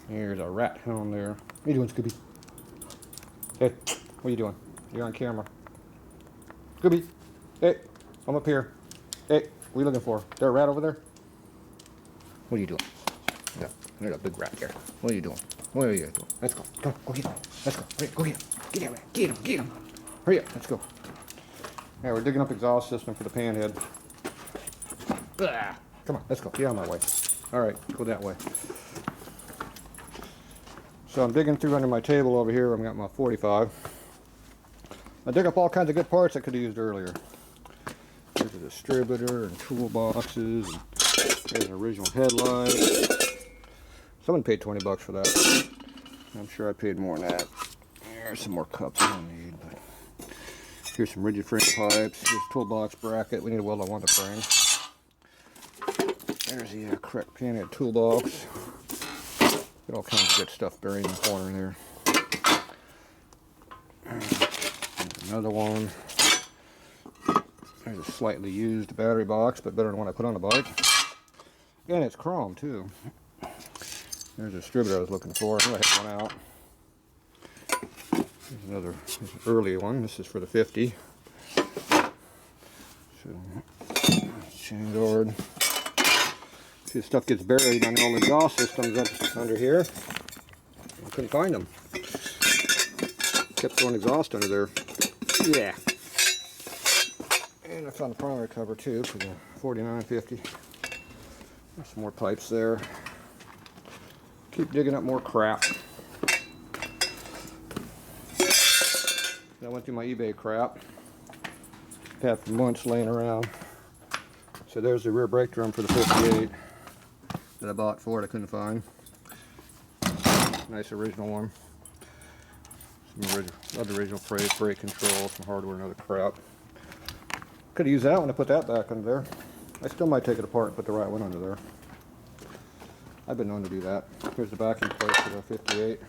There's a rat hound there. What are you doing, Scooby? Hey, what are you doing? You're on camera. Scooby, hey, I'm up here. Hey, what are you looking for? Is there a rat over there? What are you doing? Yeah, there's a big rat there. What are you doing? What are you doing? Let's go. Go get him. Let's go. Hurry, go get him. Get him. Get him. Hurry up. Let's go. Yeah, we're digging up exhaust system for the panhead. Come on, let's go. Get out of my way. All right, go that way. So I'm digging through under my table over here. I've got my 45. I dig up all kinds of good parts I could have used earlier. There's a distributor and toolboxes. And there's an original headlight. Someone paid 20 bucks for that. I'm sure I paid more than that. There's some more cups I don't need. But here's some rigid frame pipes. Here's a toolbox bracket. We need to weld on one to frame. There's the correct panhead toolbox. Got all kinds of good stuff buried in the corner there. There's another one. There's a slightly used battery box, but better than one I put on the bike. And it's chrome too. There's a distributor I was looking for. I hit one out. There's another an early one. This is for the 50. So, chain guard. See, stuff gets buried on all the exhaust systems up under here. I couldn't find them. Kept throwing exhaust under there. Yeah. And I found the primary cover too for the 4950. There's some more pipes there. Keep digging up more crap. I went through my eBay crap. Had for months laying around. So there's the rear brake drum for the 58 that I bought for it. I couldn't find. Nice original one. Some original brake control, some hardware and other crap. Could have used that one to put that back under there. I still might take it apart and put the right one under there. I've been known to do that. Here's the backing plate for the 58.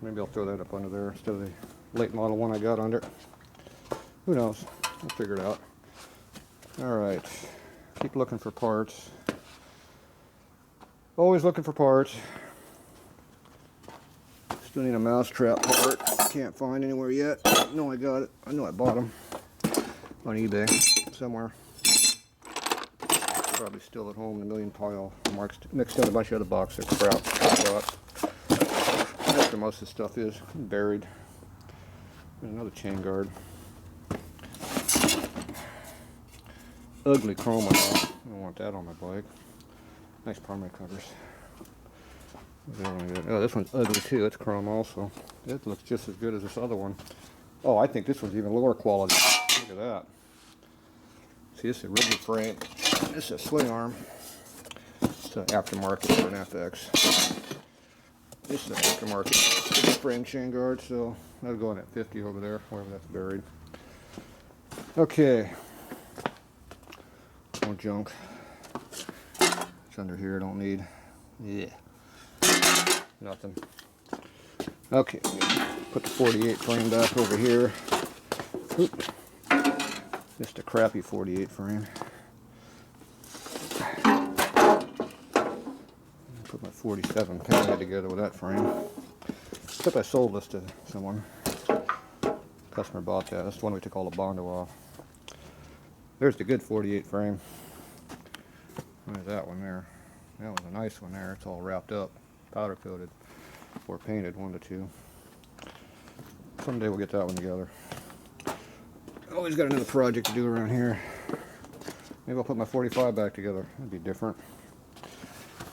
Maybe I'll throw that up under there instead of the late model one I got under. Who knows? We'll figure it out. Alright. Keep looking for parts. Always looking for parts. Still need a mousetrap part. Can't find anywhere yet. I know I got it. I know I bought them on eBay somewhere. Probably still at home in a million pile. Mark's mixed in a bunch of other boxes of crap I bought. That's where most of the stuff is buried. And another chain guard. Ugly chrome one. I don't want that on my bike. Nice primary covers. Oh, this one's ugly too. It's chrome also. It looks just as good as this other one. Oh, I think this one's even lower quality. Look at that. See, this is a rigid frame. This is a swing arm. It's an aftermarket for an FX. This is an aftermarket frame chain guard, so that'll go in at 50 over there, wherever that's buried. Okay. More junk. It's under here, I don't need. Yeah. Nothing. Okay, put the 48 frame back over here. Oop. Just a crappy 48 frame. Put my 47 panhead together with that frame. Except I sold this to someone. Customer bought that. That's the one we took all the Bondo off. There's the good 48 frame. There's that one there. That was a nice one there. It's all wrapped up, powder coated, or painted, one to two. Someday we'll get that one together. Always got another project to do around here. Maybe I'll put my 45 back together. That'd be different.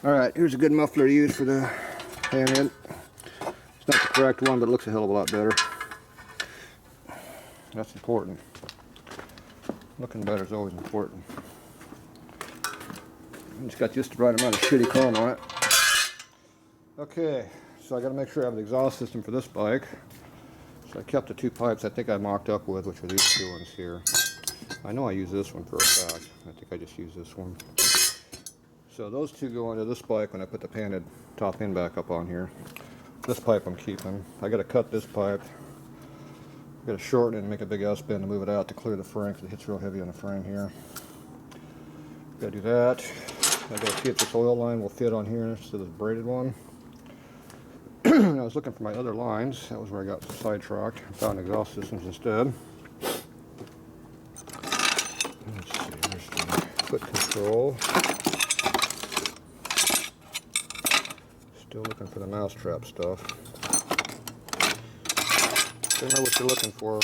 Alright, here's a good muffler to use for the panhead. It's not the correct one, but it looks a hell of a lot better. That's important. Looking better is always important. It's got just the right amount of shitty chrome on it. Okay, so I got to make sure I have the exhaust system for this bike. So I kept the two pipes I think I mocked up with, which are these two ones here. I know I use this one for a fact. I think I just use this one. So those two go into this bike when I put the panhead top end back up on here. This pipe I'm keeping. I got to cut this pipe. I got to shorten it and make a big S-bend to move it out to clear the frame because it hits real heavy on the frame here. Got to do that. I gotta see if this oil line will fit on here instead of this braided one. I was looking for my other lines. That was where I got sidetracked. I found exhaust systems instead. Let's see, there's the foot control. Still looking for the mousetrap stuff. Don't know what you're looking for.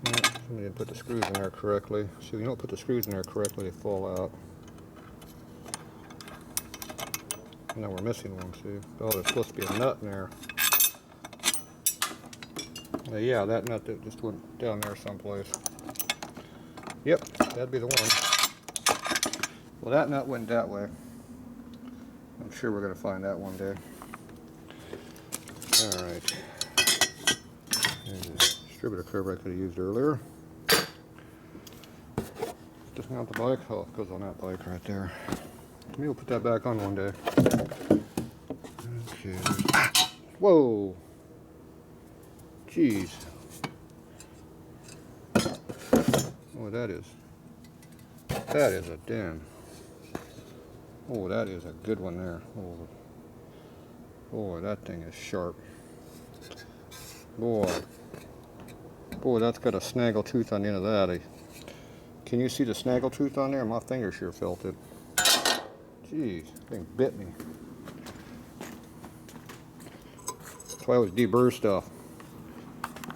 Somebody didn't put the screws in there correctly. See, if you don't put the screws in there correctly, they fall out. Now we're missing one, see? Oh, there's supposed to be a nut in there. Yeah, that nut that just went down there someplace. Yep, that'd be the one. Well, that nut went that way. I'm sure we're going to find that one day. Alright. There's a distributor cover I could have used earlier. Just mount the bike. Oh, it goes on that bike right there. Maybe we'll put that back on one day. Okay. Whoa! Jeez. Oh, that is a den. Oh, that is a good one there. Oh, boy, that thing is sharp. Boy, that's got a snaggle tooth on the end of that. Can you see the snaggle tooth on there? My finger sure felt it. Jeez, that thing bit me. That's why I always deburr stuff.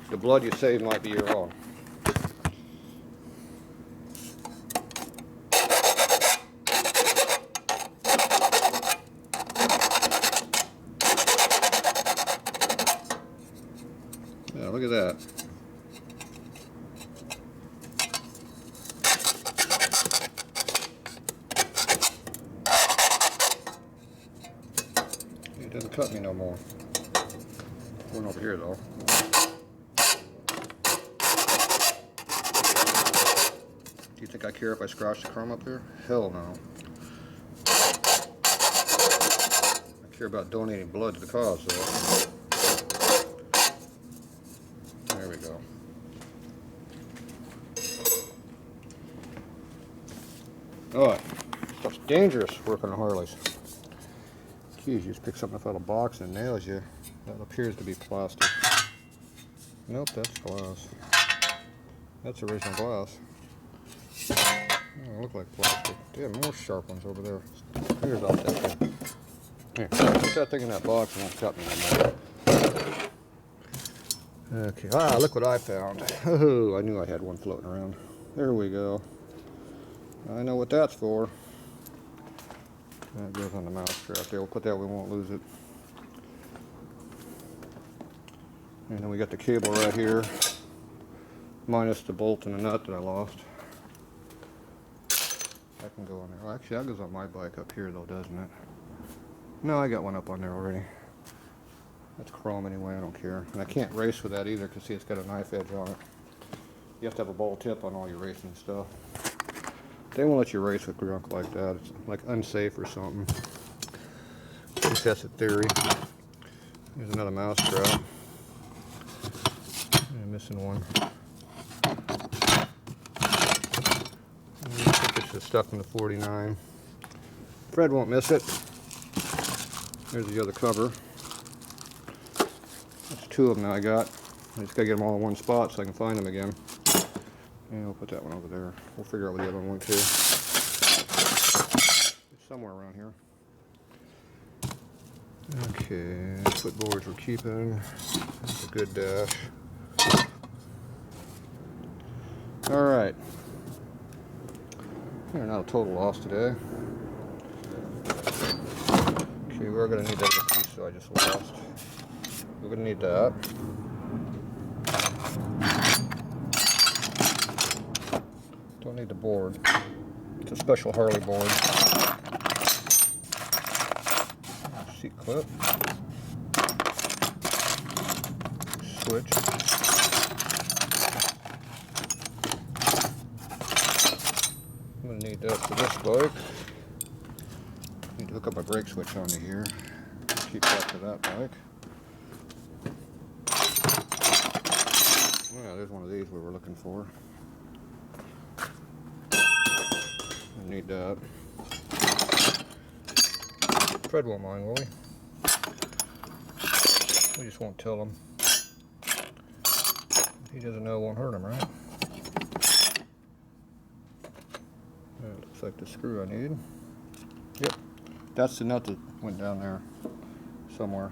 The blood you save might be your own. Yeah, look at that. It doesn't cut me no more. Going over here though. Do you think I care if I scratch the chrome up there? Hell no. I care about donating blood to the cause though. There we go. Alright, stuff's dangerous working on Harleys. Geez, you just pick something up out of a box and it nails you. That appears to be plastic. Nope, that's glass. That's original glass. Oh, look like plastic. They have more sharp ones over there. Here's off that thing. Here, put that thing in that box and won't cut me anymore. Okay, look what I found. Oh, I knew I had one floating around. There we go. I know what that's for. That goes on the mousetrap there. We'll put that, we won't lose it. And then we got the cable right here, minus the bolt and the nut that I lost. That can go on there. Well, actually, that goes on my bike up here though, doesn't it? No, I got one up on there already. That's chrome anyway, I don't care. And I can't race with that either because see, it's got a knife edge on it. You have to have a bolt tip on all your racing stuff. They won't let you race with junk like that. It's like unsafe or something. At least that's a theory. There's another mouse strap. I'm missing one. I think it's the stuff in the 49. Fred won't miss it. There's the other cover. That's two of them now I got. I just gotta get them all in one spot so I can find them again. And we'll put that one over there. We'll figure out what the other one went to. It's somewhere around here. Okay, footboards we're keeping. That's a good dash. Alright. We're not a total loss today. Okay, we're going to need that other piece so I just lost. We're going to need that. Don't need the board. It's a special Harley board. Seat clip. Switch. I'm going to need that for this bike. Need to hook up my brake switch onto here. Keep that for that bike. Yeah, there's one of these we were looking for. I need that. Fred won't mind, will he? We just won't tell him. He doesn't know it won't hurt him, right? That looks like the screw I need. Yep, that's the nut that went down there somewhere.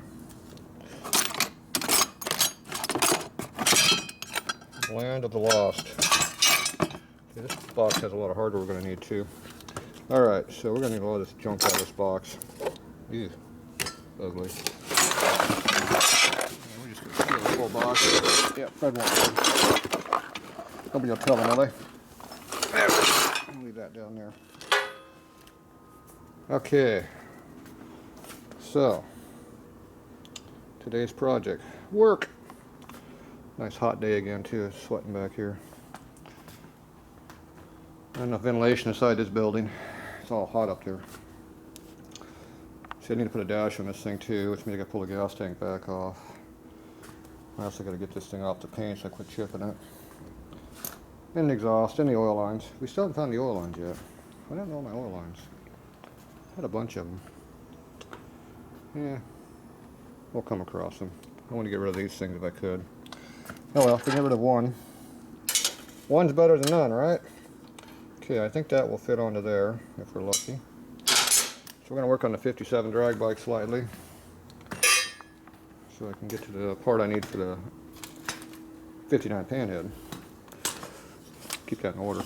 Land of the lost. Okay, this box has a lot of hardware we're going to need too. Alright, so we're going to need a lot of this junk out of this box. Ew, ugly. And we're just going to seal the whole box. Yeah, Fred won't. Nobody will tell him, will they? There. I'll leave that down there. Okay. So, today's project. Work! Nice hot day again too, it's sweating back here. Not enough ventilation inside this building. It's all hot up there. See, I need to put a dash on this thing too, which means I gotta pull the gas tank back off. I also gotta get this thing off the paint so I quit chipping it. And the exhaust, and the oil lines. We still haven't found the oil lines yet. I don't know my oil lines. I had a bunch of them. Yeah, we'll come across them. I want to get rid of these things if I could. Oh well, if we get rid of one. One's better than none, right? Okay, I think that will fit onto there, if we're lucky. So we're going to work on the 57 drag bike slightly. So I can get to the part I need for the 59 panhead. Keep that in order.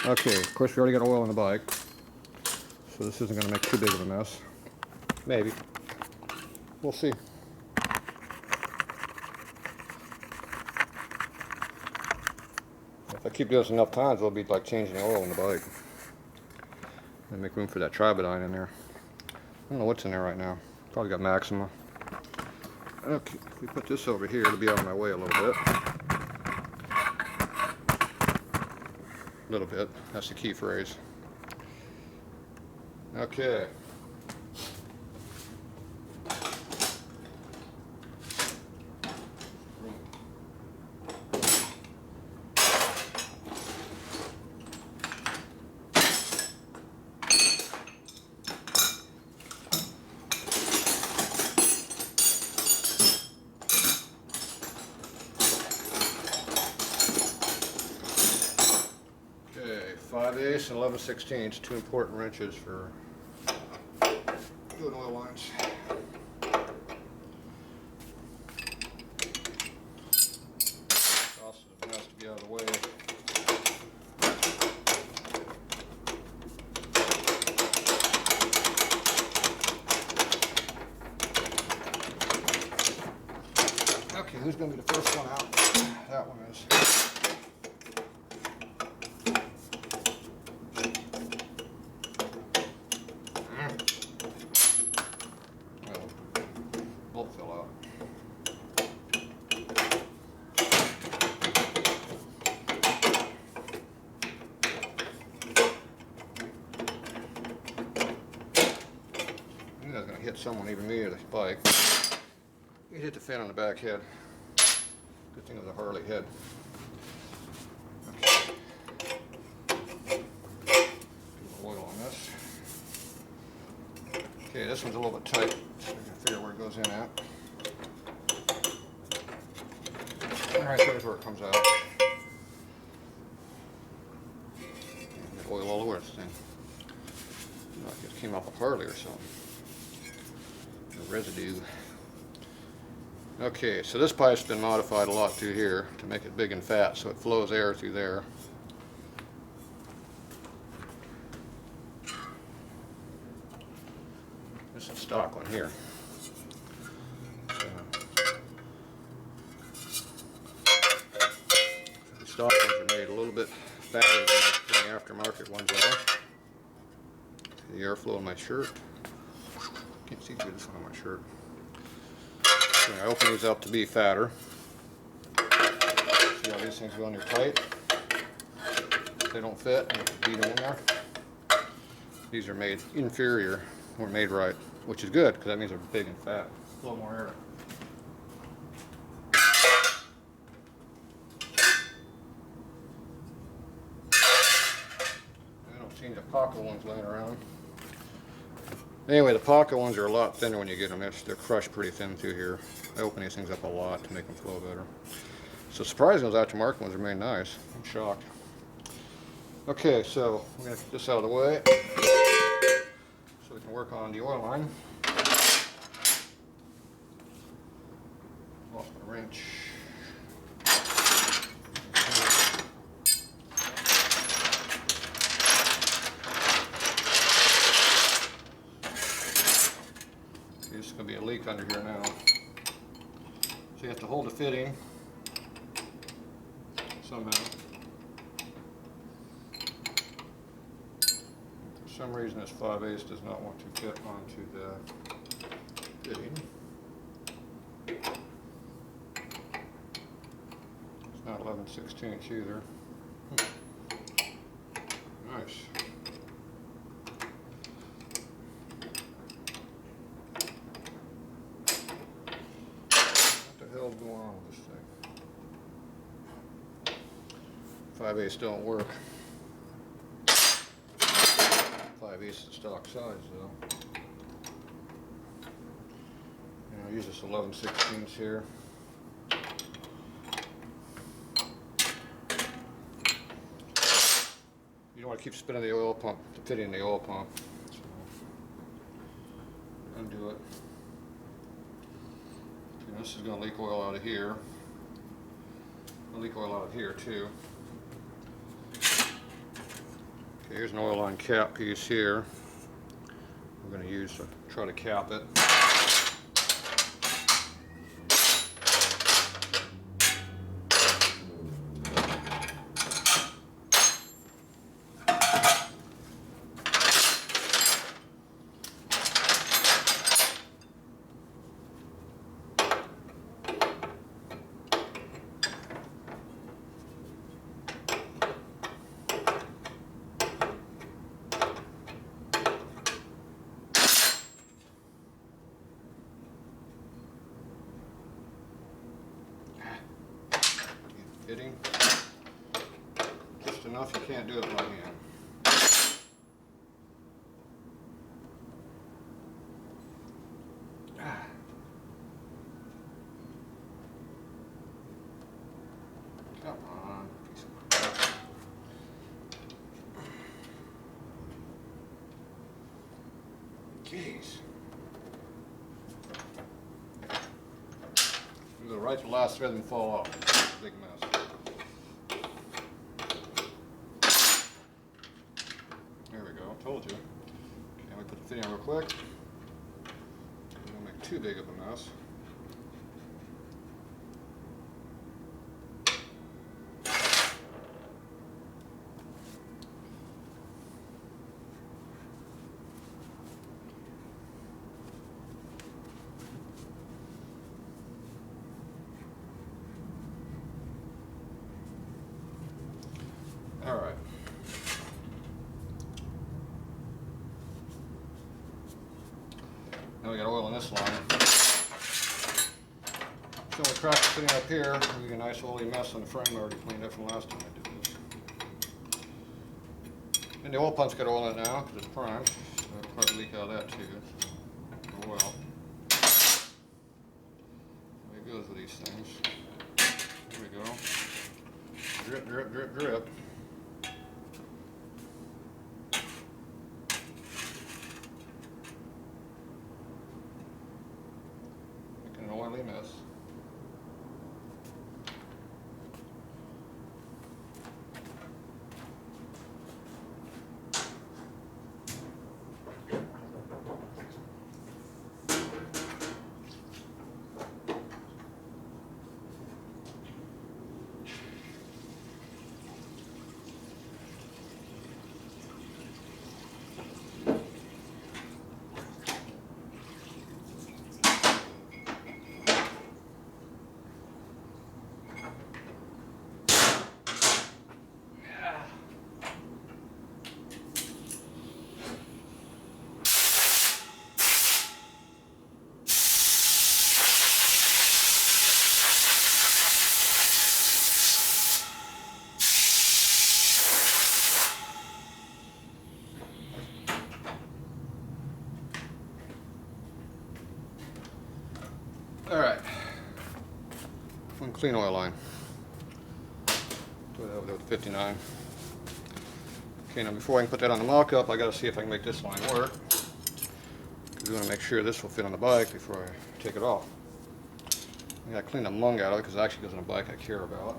Okay, of course we already got oil on the bike. So this isn't going to make too big of a mess. Maybe. We'll see. If I keep doing this enough times, it'll be like changing the oil in the bike. And make room for that tribodine in there. I don't know what's in there right now. Probably got Maxima. Okay, if we put this over here, it'll be out of my way a little bit. A little bit. That's the key phrase. Okay. Okay, 5/8 and 11/16, two important wrenches for doing oil lines. Also has to be out of the way. Okay, who's going to be the first one out? That one is. Bolt fell out. I knew I was going to hit someone, even me, or this bike. It hit the fin on the back head. Good thing it was a Harley head. Okay. Oil on this. Okay, this one's a little bit tight, so I can figure where it goes in at. Alright, there's where it comes out. Get oil all over this thing. Like it came off a Harley or something. The residue. Okay, so this pipe's been modified a lot through here to make it big and fat, so it flows air through there. This is stock one here. The stock ones are made a little bit fatter than the aftermarket ones are. The airflow in my shirt. Can't see through this one on my shirt. So I open these up to be fatter. See how these things go under tight? If they don't fit, you have to beat them in there. These are made inferior, or made right, which is good because that means they're big and fat. A little more air. I don't seem to pocket ones laying around. Anyway, the pocket ones are a lot thinner when you get them. They're crushed pretty thin through here. I open these things up a lot to make them flow better. So surprisingly, those aftermarket ones remain nice. I'm shocked. Okay, so we're going to get this out of the way so we can work on the oil line. Lost my wrench. There's going to be a leak under here now. So you have to hold the fitting somehow. For some reason this 5/8 does not want to fit onto the fitting. It's not 11/16 either. Nice. What the hell's going on with this thing? 5/8 don't work. 5/8 is the stock size though. And I'll use this 11/16 here. You don't want to keep spinning the oil pump, to fit in the oil pump. So undo it. And this is going to leak oil out of here. It'll leak oil out of here too. Okay, here's an oil line cap piece here. We're going to use to try to cap it. Fitting. Just enough you can't do it by hand. Come on, piece of crap. Jeez. You go right to the last thread and fall off. Big mess. There we go, told you. Okay, let me put the fitting on real quick. Don't make too big of a mess. All right. Now we got oil in this line. So we cracked the fitting up here. We got a nice oily mess on the frame. I already cleaned up from last time I did this. And the oil pump's got oil in it now because it's primed. So it'll probably leak out of that too. Oh well. There it goes with these things. Here we go. Drip, drip, drip, drip. An oily mess. Alright. One clean oil line. Do that with 59. Okay, now before I can put that on the mock-up, I gotta see if I can make this line work. Because we want to make sure this will fit on the bike before I take it off. I gotta clean the lung out of it because it actually goes on a bike I care about.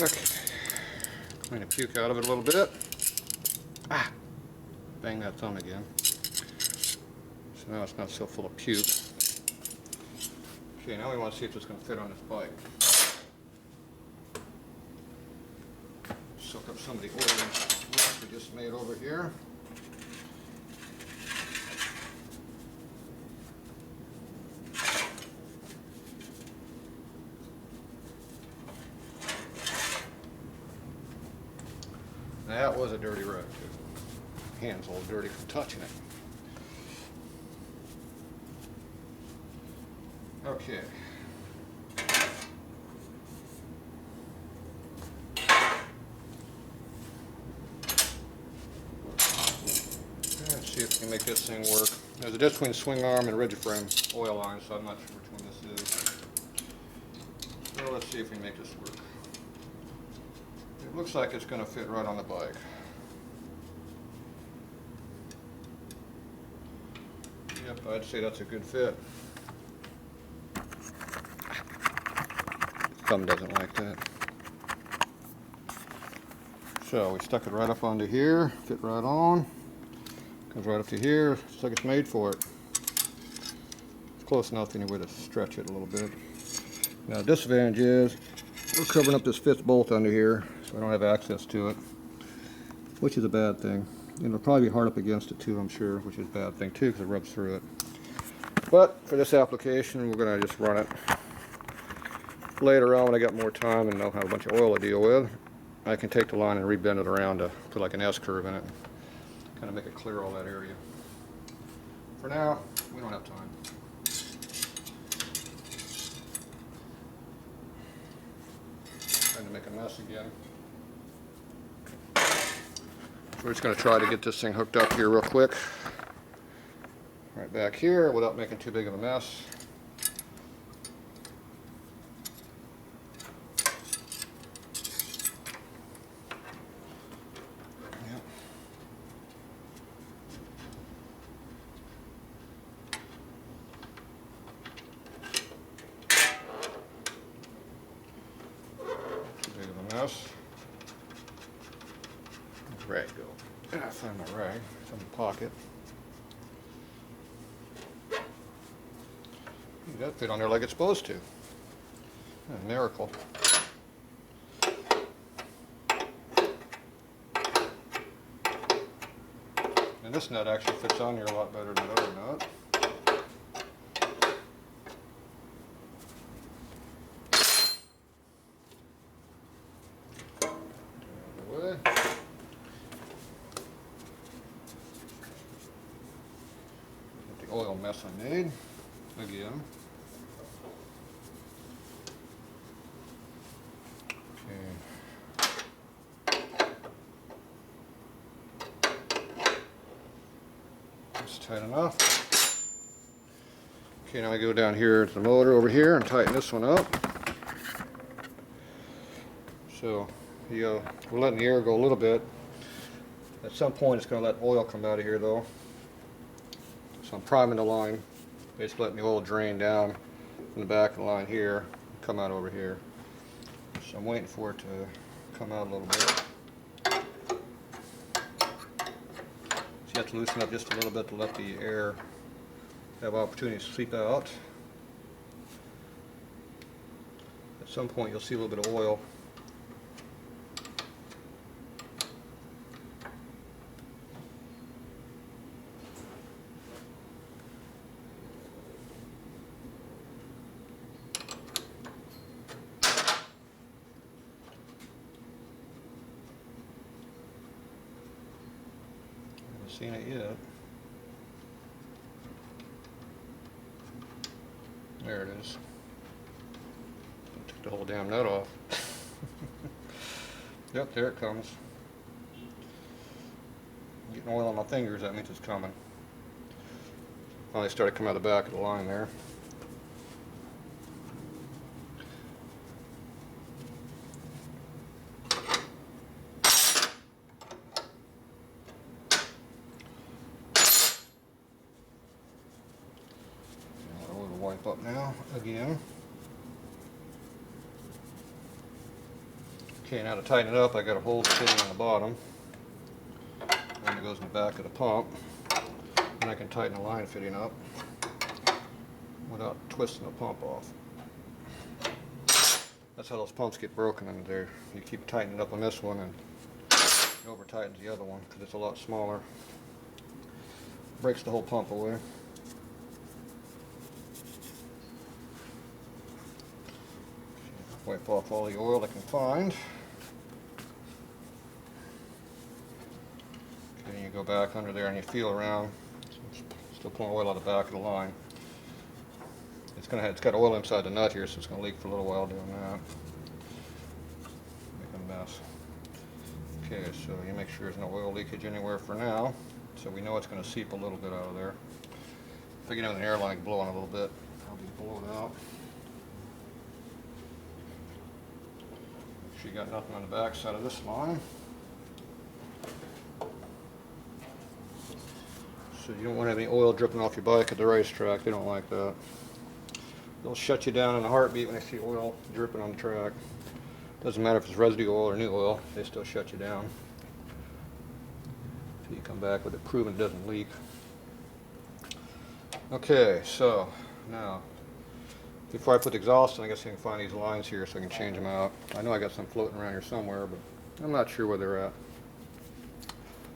Okay, clean the puke out of it a little bit. Ah, bang that thumb again. So now it's not so full of puke. Okay, now we want to see if it's going to fit on this bike. Soak up some of the oil we just made over here. That was a dirty rug, too. Hands all dirty from touching it. Okay. Let's see if we can make this thing work. There's a difference between swing arm and rigid frame oil line, so I'm not sure which one this is. So let's see if we can make this work. It looks like it's going to fit right on the bike. Yep, I'd say that's a good fit. Thumb doesn't like that. So we stuck it right up onto here, fit right on. Comes right up to here, it's like it's made for it. It's close enough anyway to stretch it a little bit. Now the disadvantage is we're covering up this fifth bolt under here, so I don't have access to it, which is a bad thing. And it'll probably be hard up against it too, I'm sure, which is a bad thing too, because it rubs through it. But for this application, we're going to just run it. Later on, when I got more time and don't have a bunch of oil to deal with, I can take the line and rebend it around to put like an S-curve in it, kind of make it clear all that area. For now, we don't have time. Trying to make a mess again. We're just going to try to get this thing hooked up here real quick. Right back here without making too big of a mess. Yep. Too big of a mess. Rag go. I find my rag. It's in the pocket. That fit on there like it's supposed to. A miracle. And this nut actually fits on here a lot better than the other nut. Oil mess I made again. Okay. That's tight enough. Okay, now I go down here to the motor over here and tighten this one up. So we're letting the air go a little bit. At some point it's going to let oil come out of here though. So I'm priming the line, basically letting the oil drain down from the back of the line here, come out over here. So I'm waiting for it to come out a little bit. See, have to loosen up just a little bit to let the air have opportunity to seep out. At some point you'll see a little bit of oil. Seen it yet. There it is. Took the whole damn nut off. Yep, there it comes. Getting oil on my fingers, that means it's coming. Finally started coming out the back of the line there. Wipe up now again. Okay, now to tighten it up, I got a hole sitting on the bottom, and it goes in the back of the pump, and I can tighten the line fitting up without twisting the pump off. That's how those pumps get broken under there. You keep tightening up on this one, and it over tightens the other one because it's a lot smaller. Breaks the whole pump away. Wipe off all the oil I can find. Okay, you go back under there and you feel around. Still pulling oil out of the back of the line. It's got oil inside the nut here, so it's going to leak for a little while doing that. Make a mess. Okay, so you make sure there's no oil leakage anywhere for now. So we know it's going to seep a little bit out of there. If I get an airline blowing a little bit, I'll just blow it out. You got nothing on the back side of this line. So you don't want to have any oil dripping off your bike at the racetrack. They don't like that. They'll shut you down in a heartbeat when they see oil dripping on the track. Doesn't matter if it's residue oil or new oil, they still shut you down. So you come back with it proven it doesn't leak. Okay, so now before I put the exhaust in, I guess I can find these lines here so I can change them out. I know I got some floating around here somewhere, but I'm not sure where they're at.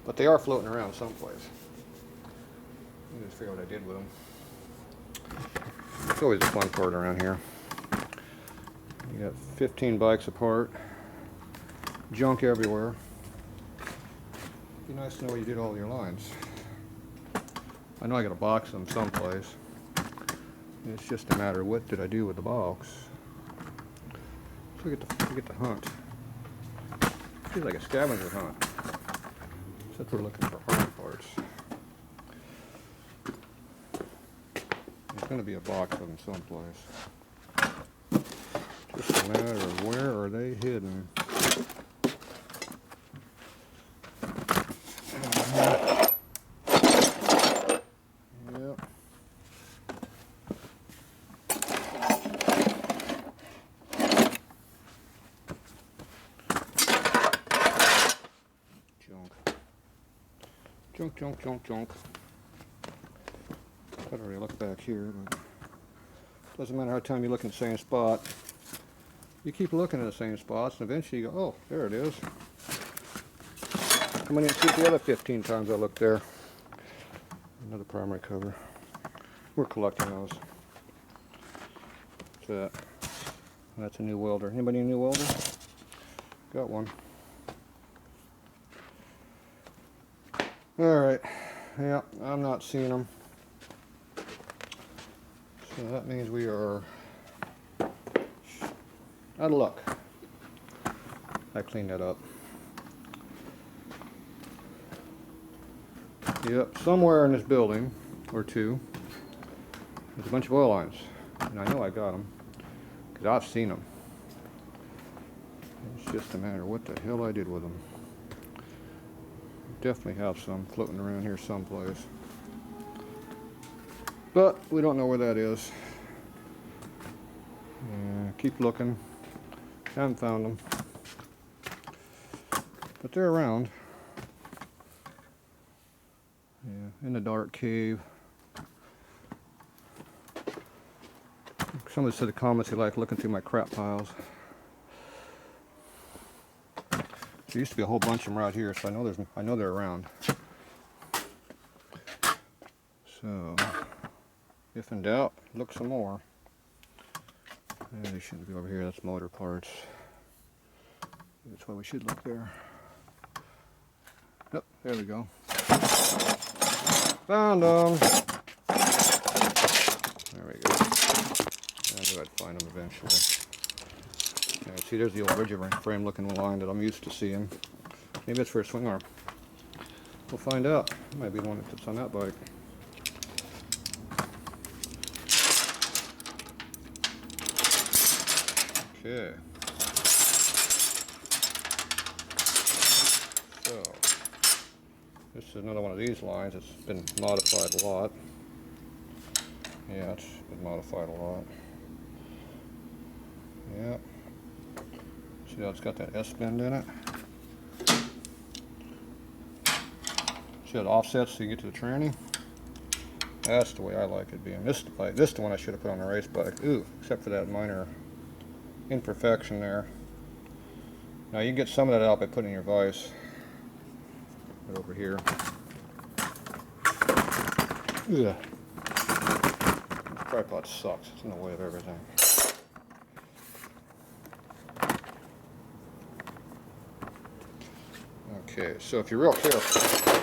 But they are floating around someplace. Let me just figure out what I did with them. It's always the fun part around here. You got 15 bikes apart, junk everywhere. Be nice to know where you did all your lines. I know I got a box of them someplace. It's just a matter of what did I do with the box. So we get to hunt. Feels like a scavenger hunt. Except we're looking for hard parts. There's going to be a box of them someplace. Just a matter of where are they hidden. Junk. Better really look back here, but doesn't matter how time you look in the same spot. You keep looking at the same spots, and eventually you go, oh, there it is. Come in and see the other 15 times I looked there. Another primary cover. We're collecting those. What's that? That's a new welder. Anybody need a new welder? Got one. Alright, yeah, I'm not seeing them. So that means we are out of luck. I cleaned that up. Yep, somewhere in this building, or two, there's a bunch of oil lines. And I know I got them, because I've seen them. It's just a matter of what the hell I did with them. Definitely have some floating around here someplace, but we don't know where that is. Yeah, keep looking. Haven't found them, but they're around. in the dark cave. Somebody said in the comments they like looking through my crap piles. There used to be a whole bunch of them right here, so I know they're around. So, if in doubt, look some more. They shouldn't be over here. That's motor parts. That's why we should look there. Yep, there we go. Found them. There we go. I knew I'd find them eventually. Yeah, see, there's the old rigid frame looking line that I'm used to seeing. Maybe it's for a swing arm. We'll find out. It might be the one that's on that bike. Okay. So, this is another one of these lines. It's been modified a lot. Yeah, it's been modified a lot. Yeah. See how it's got that S-bend in it? See how it offsets so you get to the tranny? That's the way I like it being. This is the one I should have put on the race bike. Ooh, except for that minor imperfection there. Now you can get some of that out by putting your vise right over here. Yeah. This tripod sucks. It's in the way of everything. Okay, so if you're real careful,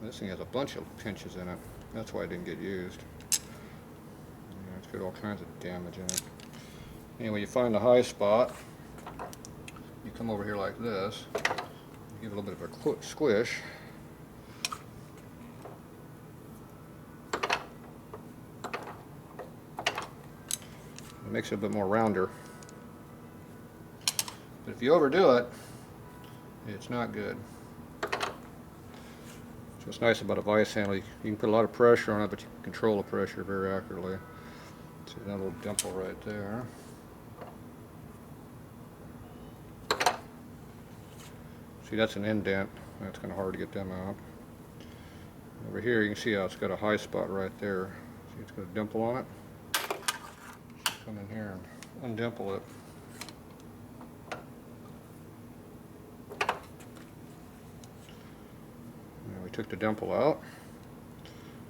this thing has a bunch of pinches in it. That's why it didn't get used. Yeah, it's got all kinds of damage in it. Anyway, you find the high spot. You come over here like this. Give it a little bit of a squish. It makes it a bit more rounder. But if you overdo it, it's not good. So what's nice about a vise handle, you can put a lot of pressure on it, but you can control the pressure very accurately. See that little dimple right there. See, that's an indent. That's kind of hard to get them out. Over here you can see how it's got a high spot right there. See, it's got a dimple on it. Just come in here and undimple it. Now we took the dimple out.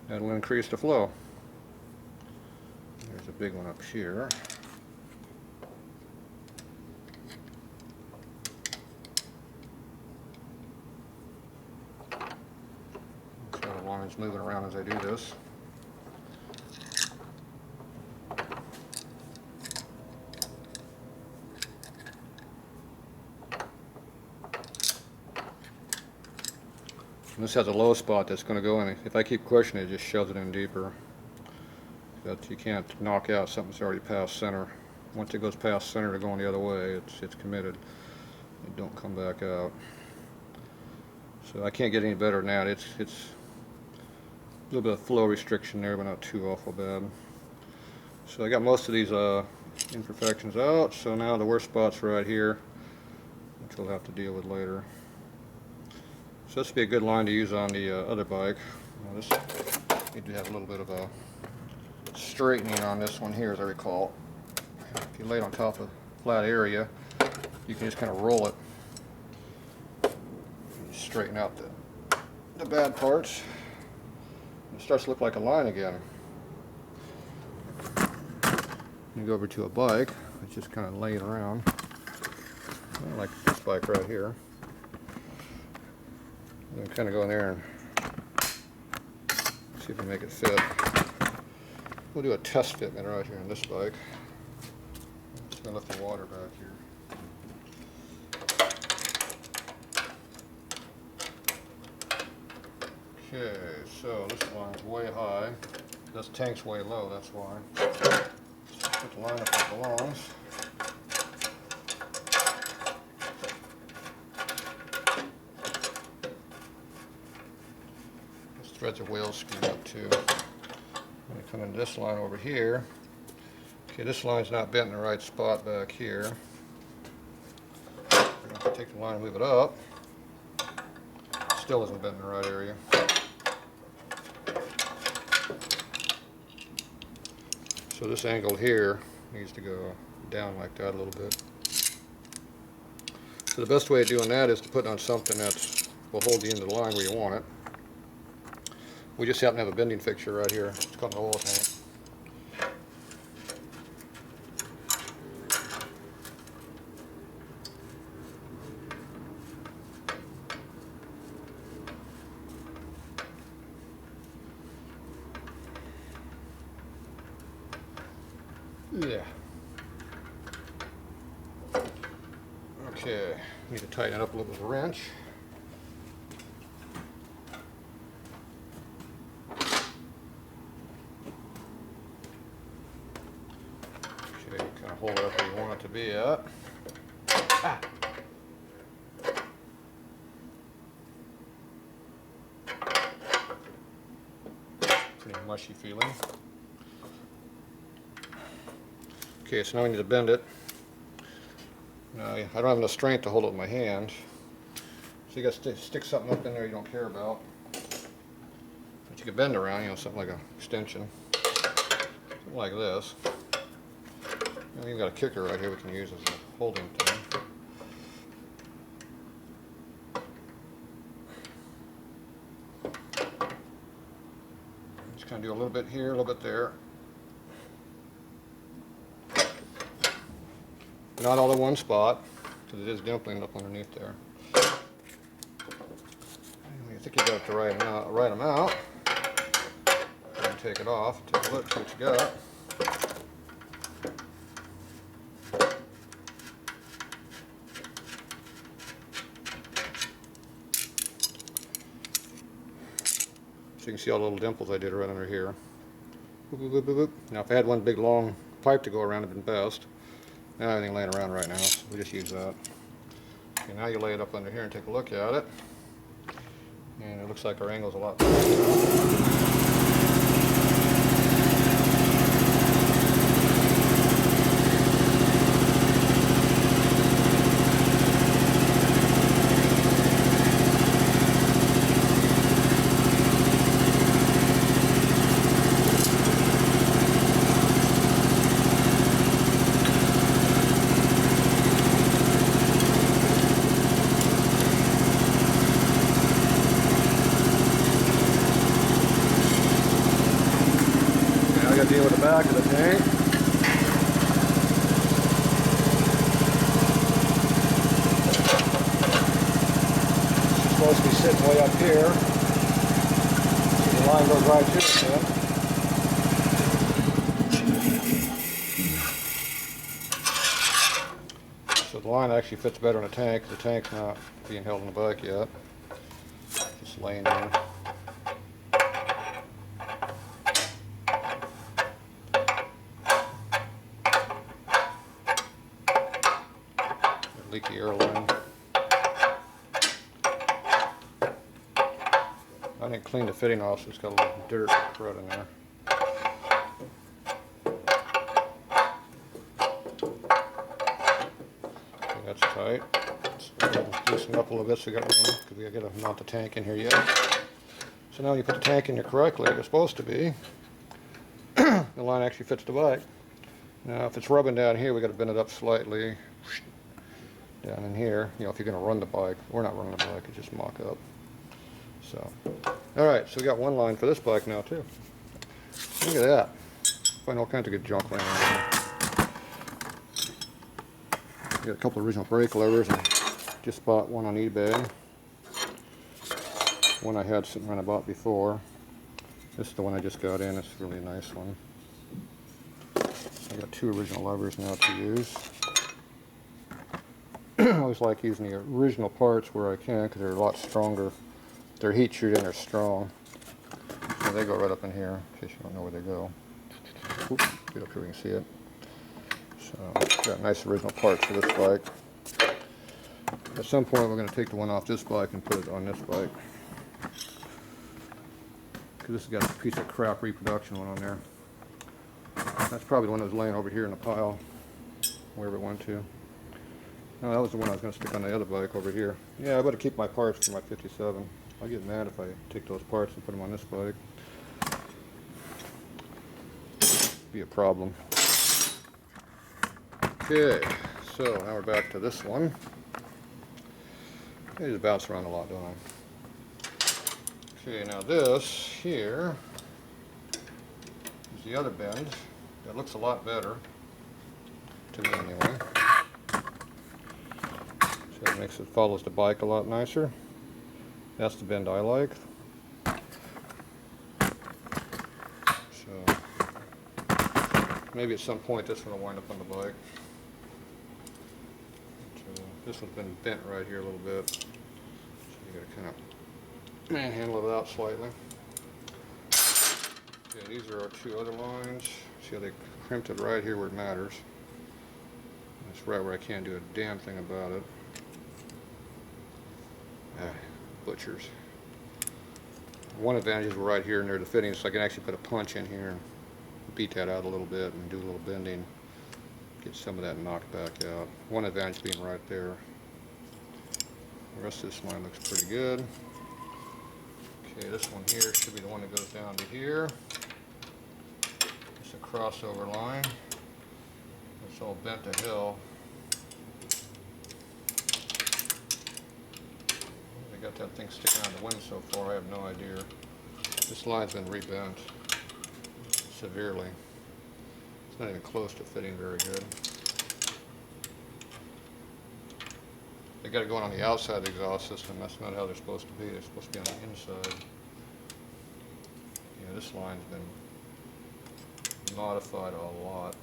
That'll increase the flow. There's a big one up here. Lines moving around as I do this. And this has a low spot that's going to go in. If I keep pushing it, it just shoves it in deeper. But you can't knock out something that's already past center. Once it goes past center to going the other way, it's committed. It don't come back out. So I can't get any better than that. It's a little bit of flow restriction there, but not too awful bad. So I got most of these imperfections out, so now the worst spot's right here, which we'll have to deal with later. So this would be a good line to use on the other bike. Now this need to have a little bit of a straightening on this one here, as I recall. If you lay it on top of a flat area, you can just kind of roll it and straighten out the bad parts. It starts to look like a line again. You go over to a bike, it's just kind of laying around. Like this bike right here. And kind of go in there and see if we make it fit. We'll do a test fitment right here on this bike. Just gonna lift the water back here. Okay, so this line's way high. This tank's way low, that's why. Put the line up where it belongs. This threads are wheel screwed up too. I'm going to come into this line over here. Okay, this line's not bent in the right spot back here. We're going to take the line and move it up. Still isn't bent in the right area. So this angle here needs to go down like that a little bit. So the best way of doing that is to put it on something that will hold the end of the line where you want it. We just happen to have a bending fixture right here. It's called an oil tank. Yeah. Okay, need to tighten it up a little with a wrench. Okay, kind of hold it up where you want it to be at. Ah. Pretty mushy feeling. Okay, so now we need to bend it. Now, I don't have enough strength to hold it with my hand, so you got to stick something up in there you don't care about. But you can bend around, you know, something like an extension, something like this. And you've got a kicker right here we can use as a holding thing. Just kind of do a little bit here, a little bit there. Not all in one spot, because it is dimpling up underneath there. I think you got the right amount. And take it off, take a look, see what you got. So you can see all the little dimples I did right under here. Boop, boop, boop, boop, boop. Now if I had one big long pipe to go around, it'd been best. Now everything laying around right now, so we just use that. Okay, now you lay it up under here and take a look at it. And it looks like our angle's a lot better. Deal with the back of the tank. It's supposed to be sitting way up here. So the line goes right to it then. So the line actually fits better in the tank. The tank's not being held in the bike yet. Just laying there. Leaky air line. I didn't clean the fitting off, so it's got a little dirt and crud in there. Okay, that's tight. Let's loosen up a little bit so we got room, because we got to mount the tank in here yet. So now when you put the tank in here correctly, like it's supposed to be, the line actually fits the bike. Now if it's rubbing down here, we got to bend it up slightly. Down in here, you know, if you're going to run the bike. We're not running the bike, it's just mock up. So, alright, so we got one line for this bike now too. Look at that. Find all kinds of good junk laying around here. Got a couple of original brake levers and just bought one on eBay. One I had sitting around I bought before. This is the one I just got in, it's a really nice one. I got two original levers now to use. I always like using the original parts where I can because they're a lot stronger. They're heat treated and they're strong. So they go right up in here in case you don't know where they go. Oop, get up here we can see it. So got nice original parts for this bike. At some point we're going to take the one off this bike and put it on this bike. Because this has got a piece of crap reproduction one on there. That's probably the one that was laying over here in the pile, wherever it went to. No, that was the one I was going to stick on the other bike over here. Yeah, I better keep my parts for my 57. I'll get mad if I take those parts and put them on this bike. be a problem. Okay, so now we're back to this one. I just bounce around a lot, don't I? Okay, now this here is the other bend. That looks a lot better, to me anyway. So it makes it follows the bike a lot nicer. That's the bend I like. So maybe at some point this one will wind up on the bike. This one's been bent right here a little bit. So you gotta kind of manhandle it out slightly. Okay, these are our two other lines. See how they crimped it right here where it matters. That's right where I can't do a damn thing about it. Butchers. One advantage is we're right here near the fitting, so I can actually put a punch in here and beat that out a little bit and do a little bending, get some of that knocked back out. One advantage being right there. The rest of this line looks pretty good. Okay, this one here should be the one that goes down to here. It's a crossover line. It's all bent to hell. I got that thing sticking out of the wind so far, I have no idea. This line's been rebent severely. It's not even close to fitting very good. They got it going on the outside of the exhaust system. That's not how they're supposed to be. They're supposed to be on the inside. Yeah, this line's been modified a lot.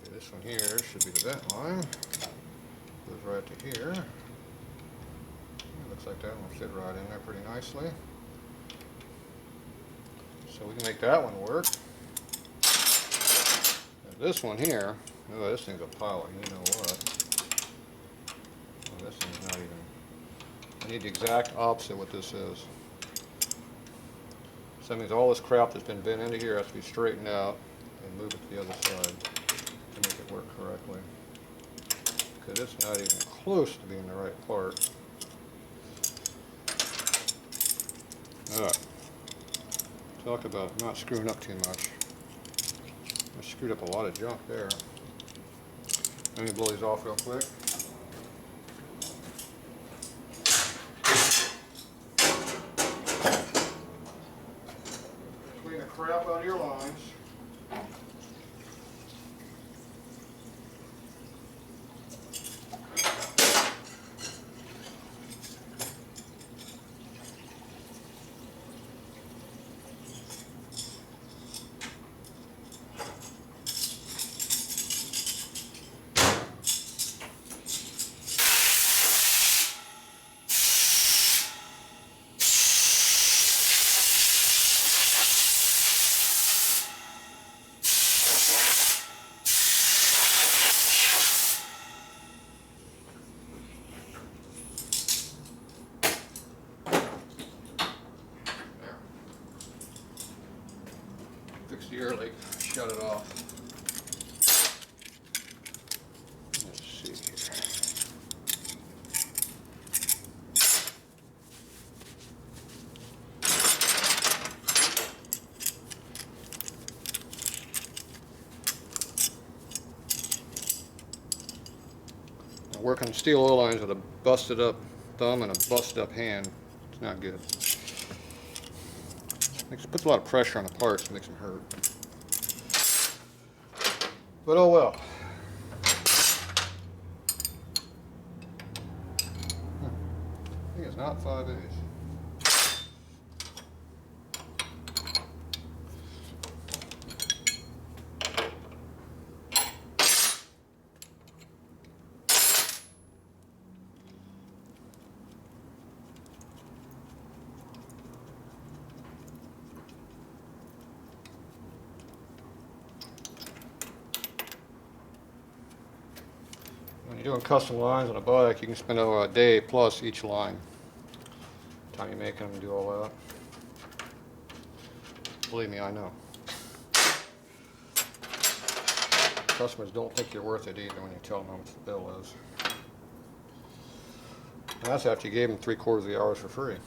Okay, this one here should be the vent line. Goes right to here. It looks like that one will fit right in there pretty nicely. So we can make that one work. Now this one here, oh, this thing's a pile of you know what. Oh, this thing's not even, I need the exact opposite of what this is. So that means all this crap that's been bent into here has to be straightened out and moved to the other side to make it work correctly. Because it's not even close to being the right part. Alright. Talk about not screwing up too much. I screwed up a lot of junk there. Let me blow these off real quick. Clean the crap out of your lines. Fix the air leak, shut it off. Let's see here. Now, working steel oil lines with a busted up thumb and a busted up hand, it's not good. It puts a lot of pressure on the parts and makes them hurt. But oh well. I think it's not 5/8. When you're doing custom lines on a bike, you can spend over a day plus each line. The time you make them and do all that. Believe me, I know. Customers don't think you're worth it either when you tell them how much the bill is. And that's after you gave them 3/4 of the hours for free.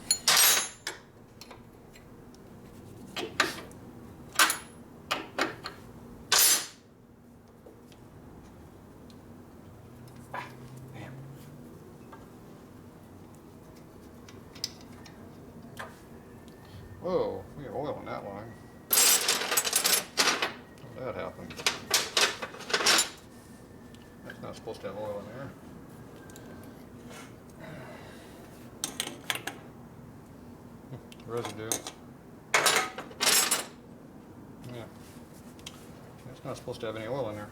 Whoa, we have oil in that line. How did that happen? That's not supposed to have oil in there. Residue. Yeah. It's not supposed to have any oil in there.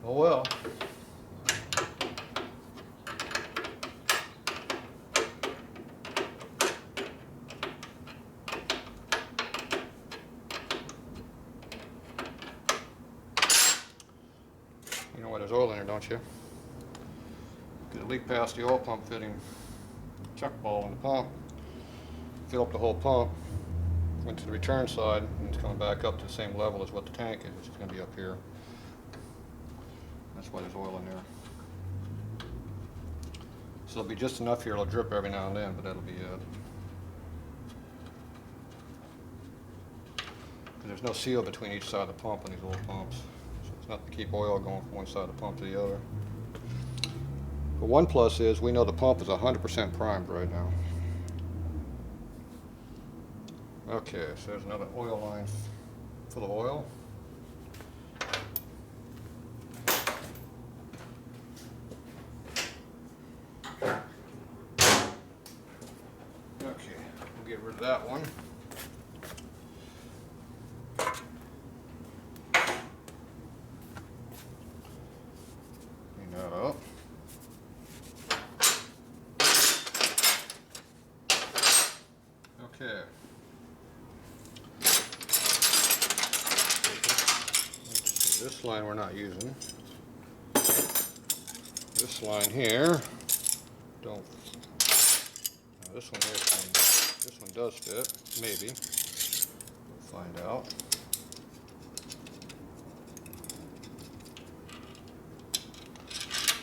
Oh well. You know why there's oil in there, don't you? Because it leaked past the oil pump fitting chuck ball in the pump, fill up the whole pump, went to the return side, and it's coming back up to the same level as what the tank is. It's going to be up here. That's why there's oil in there. So there'll be just enough here, it'll drip every now and then, but that'll be it. There's no seal between each side of the pump on these old pumps. So it's not to keep oil going from one side of the pump to the other. But one plus is we know the pump is 100% primed right now. Okay, so there's another oil line full of oil. Okay, we'll get rid of that one. Clean that up. Okay. This line we're not using. This line here, don't. This one here, this one does fit, maybe. We'll find out.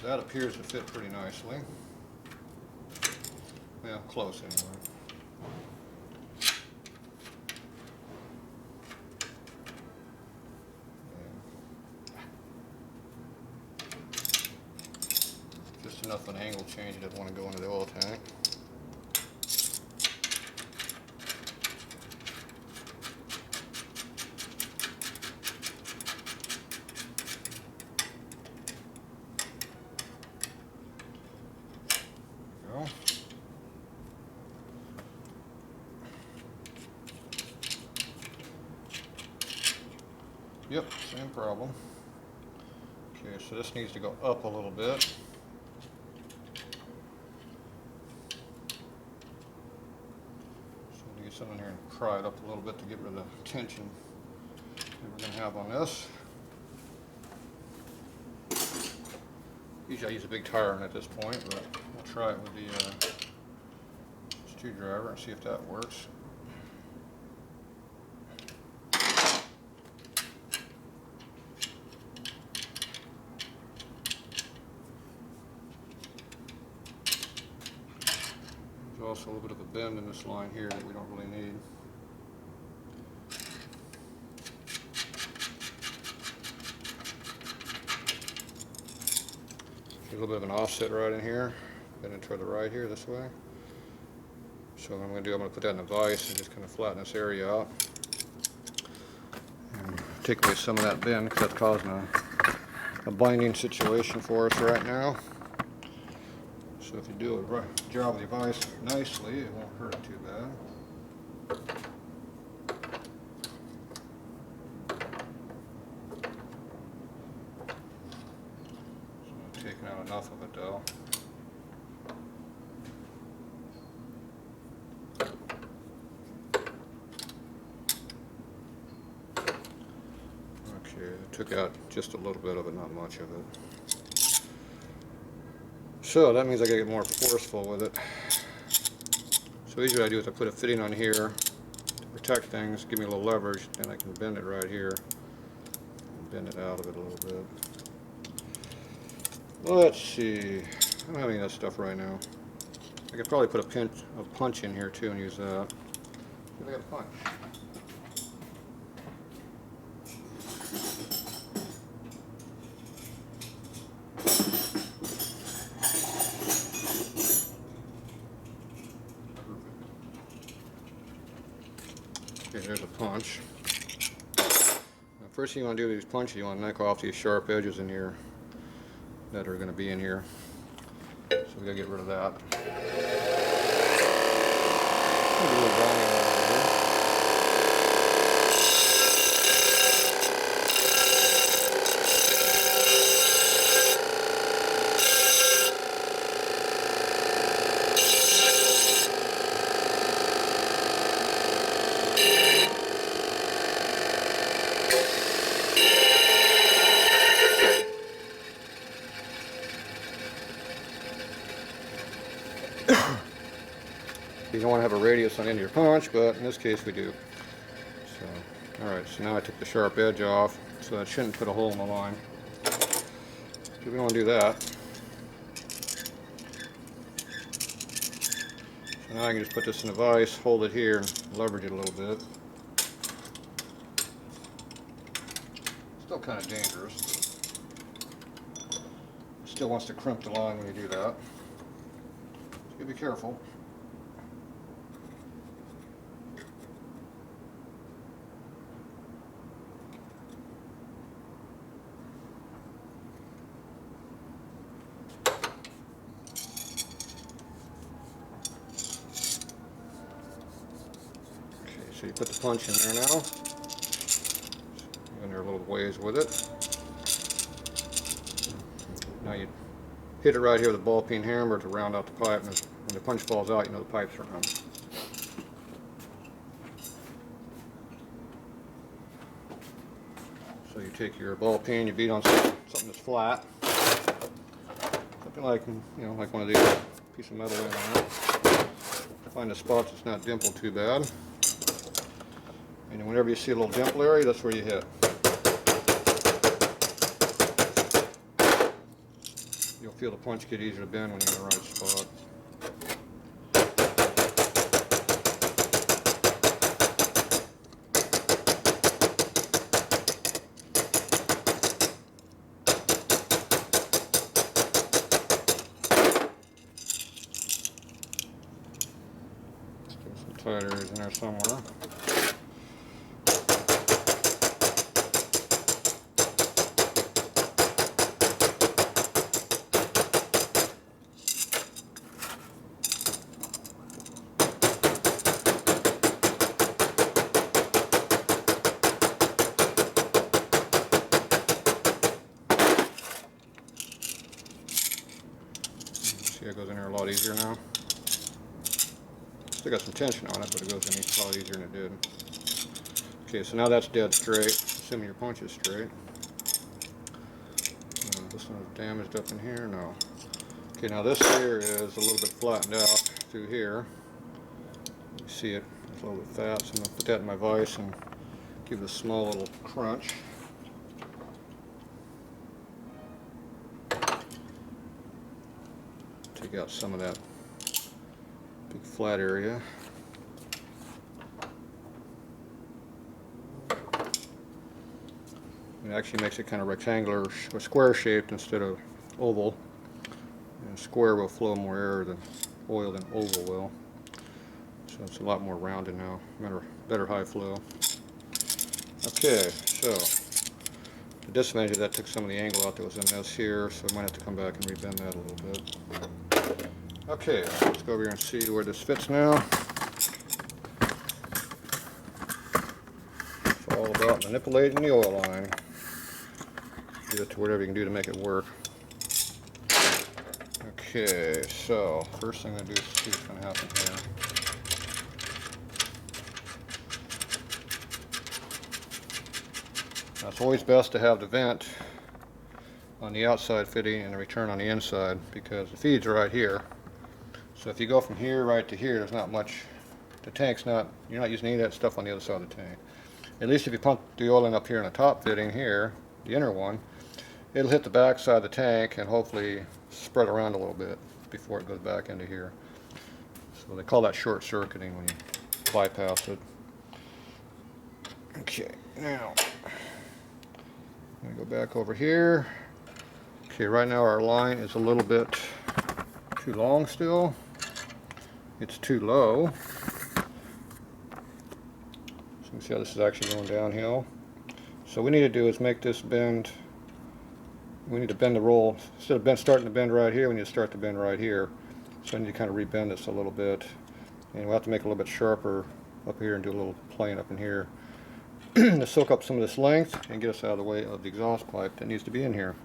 That appears to fit pretty nicely. Well, close anyway. Just enough of an angle change, it doesn't want to go into the oil tank. There we go. Yep, same problem. Okay, so this needs to go up a little bit. So we'll get something here and pry it up a little bit to get rid of the tension that we're going to have on this. Usually I use a big tire iron at this point, but we'll try it with the screwdriver and see if that works. There's also a little bit of a bend in this line here that we don't really need. A little bit of an offset right in here, bending toward the right here this way. So what I'm going to do, I'm going to put that in a vise and just kind of flatten this area out. And take away some of that bend because that's causing a binding situation for us right now. So if you do a right job with your vise nicely, it won't hurt it too bad. Taking out enough of it though. Okay, I took out just a little bit of it, not much of it. So that means I gotta get more forceful with it. So usually what I do is I put a fitting on here to protect things, give me a little leverage, and I can bend it right here and bend it out of it a little bit. Let's see, I don't have any of that stuff right now. I could probably put a punch in here too and use that. I got a punch. Okay, there's a punch. Now, first thing you want to do with these punches, you want to knock off these sharp edges in here that are going to be in here. So we got to get rid of that. A little browning over here. You don't want to have a radius on the end of your punch, but in this case we do. So, alright, so now I took the sharp edge off, so that shouldn't put a hole in the line. So we don't want to do that. So now I can just put this in a vise, hold it here, and leverage it a little bit. Still kind of dangerous. Still wants to crimp the line when you do that. So be careful. So you put the punch in there now. You're in there a little ways with it. Now you hit it right here with a ball peen hammer to round out the pipe, and when the punch falls out, you know the pipe's around. So you take your ball peen, you beat on something that's flat, something like like one of these, piece of metal in on it. Find a spot that's not dimpled too bad. And whenever you see a little dimple area, that's where you hit. You'll feel the punch get easier to bend when you're in the right spot. Let's get some tight areas in there somewhere. See, it goes in there a lot easier now. Still got some tension on it, but it goes in a lot easier than it did. Okay, so now that's dead straight, assuming your punch is straight. This one is damaged up in here? No. Okay, now this here is a little bit flattened out through here. You see it, it's a little bit fat, so I'm going to put that in my vise and give it a small little crunch. Take out some of that big flat area. It actually makes it kind of rectangular or square shaped instead of oval. And square will flow more air than oil than oval will. So it's a lot more rounded now, better high flow. Okay, so the disadvantage of that took some of the angle out that was in this here, so I might have to come back and rebend that a little bit. Okay, let's go over here and see where this fits now. It's all about manipulating the oil line. Get it to whatever you can do to make it work. Okay, so first thing I'm going to do is see what's going to happen here. Now, it's always best to have the vent on the outside fitting and the return on the inside, because the feeds are right here. So if you go from here right to here, there's not much, you're not using any of that stuff on the other side of the tank. At least if you pump the oil in up here in the top fitting here, the inner one, it'll hit the back side of the tank and hopefully spread around a little bit before it goes back into here. So they call that short circuiting when you bypass it. Okay, now I'm going to go back over here. Okay, right now our line is a little bit too long still. It's too low. So I'm You see how this is actually going downhill. So what we need to do is make this bend. We need to bend the roll. Instead of starting to bend right here, we need to start to bend right here. So I need to kind of rebend this a little bit. And we'll have to make it a little bit sharper up here and do a little plane up in here to soak up some of this length and get us out of the way of the exhaust pipe that needs to be in here.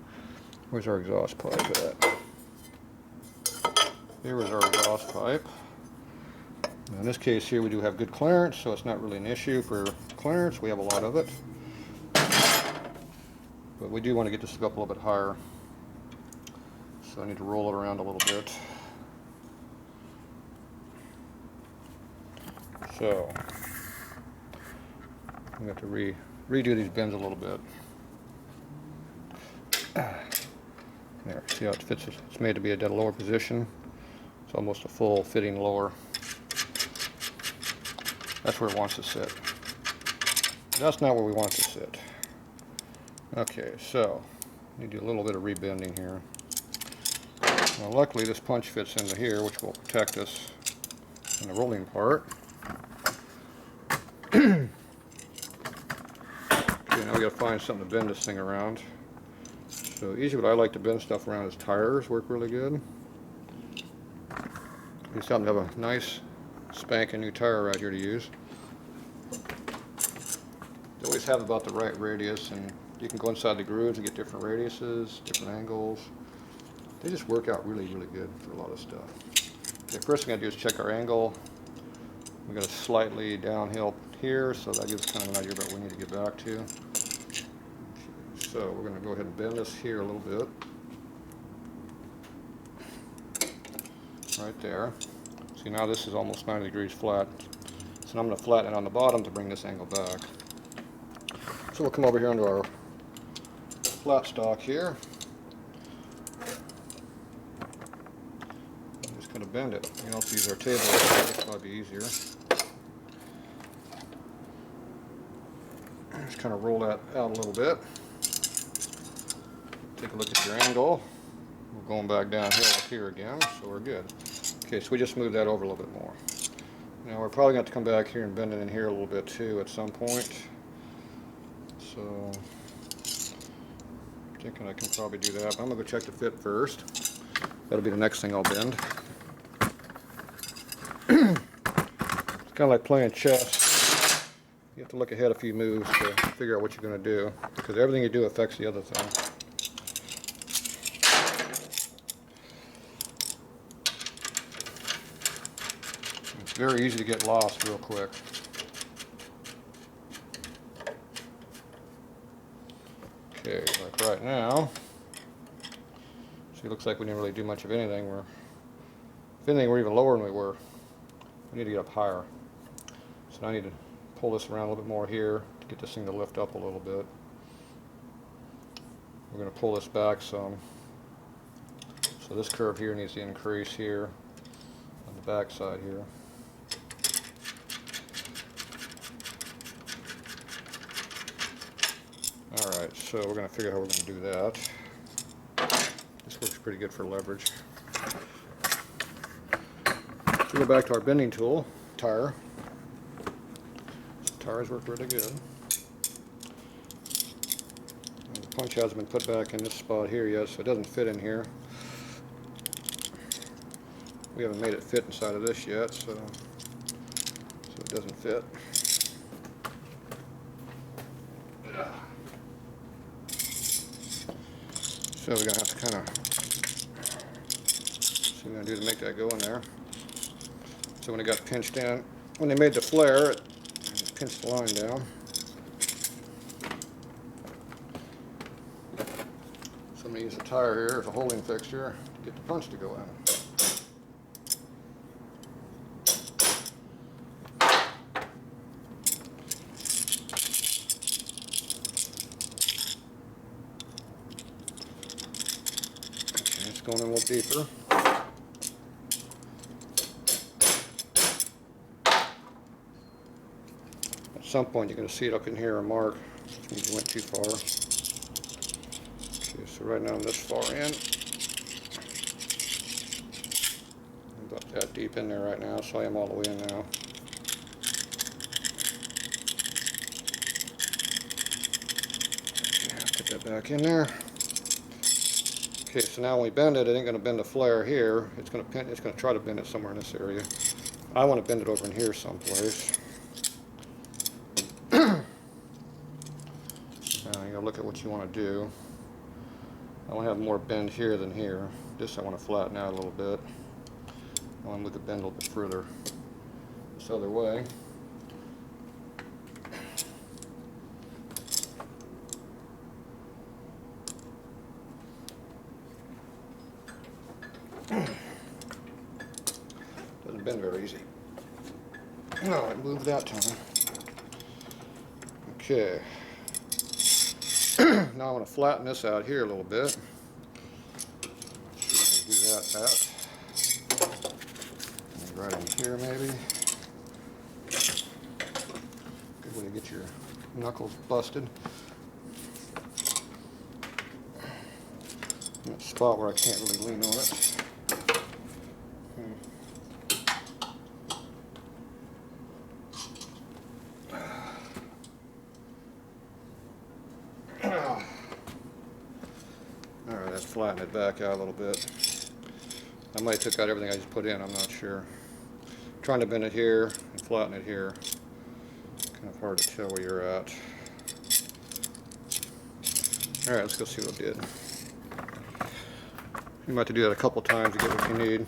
Where's our exhaust pipe at? Here is our exhaust pipe. Now in this case here we do have good clearance, so it's not really an issue for clearance. We have a lot of it. But we do want to get this up a little bit higher. So I need to roll it around a little bit. So I'm going to have to redo these bends a little bit. There, see how it fits? It's made to be at a lower position. It's almost a full fitting lower. That's where it wants to sit. That's not where we want it to sit. Okay, so need to do a little bit of rebending here. Now luckily this punch fits into here, which will protect us in the rolling part. Okay, now we got to find something to bend this thing around. So usually what I like to bend stuff around is tires. Work really good. You just happen to have a nice spanking new tire right here to use. They always have about the right radius, and you can go inside the grooves and get different radiuses, different angles. They just work out really, really good for a lot of stuff. Okay, first thing I do is check our angle. We got a slightly downhill here, so that gives us kind of an idea about what we need to get back to. So we're going to go ahead and bend this here a little bit. Right there. See, now this is almost 90 degrees flat. So I'm going to flatten it on the bottom to bring this angle back. So we'll come over here onto our flat stock here. I'm just going to bend it. We can also use our table. It'll probably be easier. Just kind of roll that out a little bit. Take a look at your angle. We're going back downhill up here again, so we're good. Okay, so we just moved that over a little bit more. Now we're probably going to have to come back here and bend it in here a little bit too at some point. So I'm thinking I can probably do that. I'm going to go check the fit first. That'll be the next thing I'll bend. It's kind of like playing chess. You have to look ahead a few moves to figure out what you're going to do, because everything you do affects the other thing. It's very easy to get lost real quick. Okay, like right now, see, it looks like we didn't really do much of anything. If anything, we're even lower than we were. We need to get up higher. So now I need to pull this around a little bit more here to get this thing to lift up a little bit. We're going to pull this back some. So this curve here needs to increase here on the back side here. Alright, so we're going to figure out how we're going to do that. This works pretty good for leverage. So go back to our bending tool, tire. Tires work really good. And the punch hasn't been put back in this spot here yet, so it doesn't fit in here. We haven't made it fit inside of this yet, so it doesn't fit. So we're going to have to kind of see what we're going to do to make that go in there. So when it got pinched in, when they made the flare, it pinched the line down. So I'm going to use a tire here as a holding fixture to get the punch to go in. Going in a little deeper. At some point you're going to see it up in here and mark. You went too far. Okay, so right now I'm this far in. I'm about that deep in there right now, so I am all the way in now. Put that back in there. Okay, so now when we bend it, it ain't going to bend the flare here. It's going to try to bend it somewhere in this area. I want to bend it over in here someplace. Now you got to look at what you want to do. I want to have more bend here than here. This I want to flatten out a little bit. I want to move the bend a little bit further this other way. Doesn't bend very easy. No, I moved that time. Okay. Now I want to flatten this out here a little bit. Do that. Right in here, maybe. Good way to get your knuckles busted. That spot where I can't really lean on it. Alright, let's flatten it back out a little bit. I might have took out everything I just put in, I'm not sure. I'm trying to bend it here and flatten it here. Kind of hard to tell where you're at. Alright, let's go see what it did. You might have to do that a couple times to get what you need.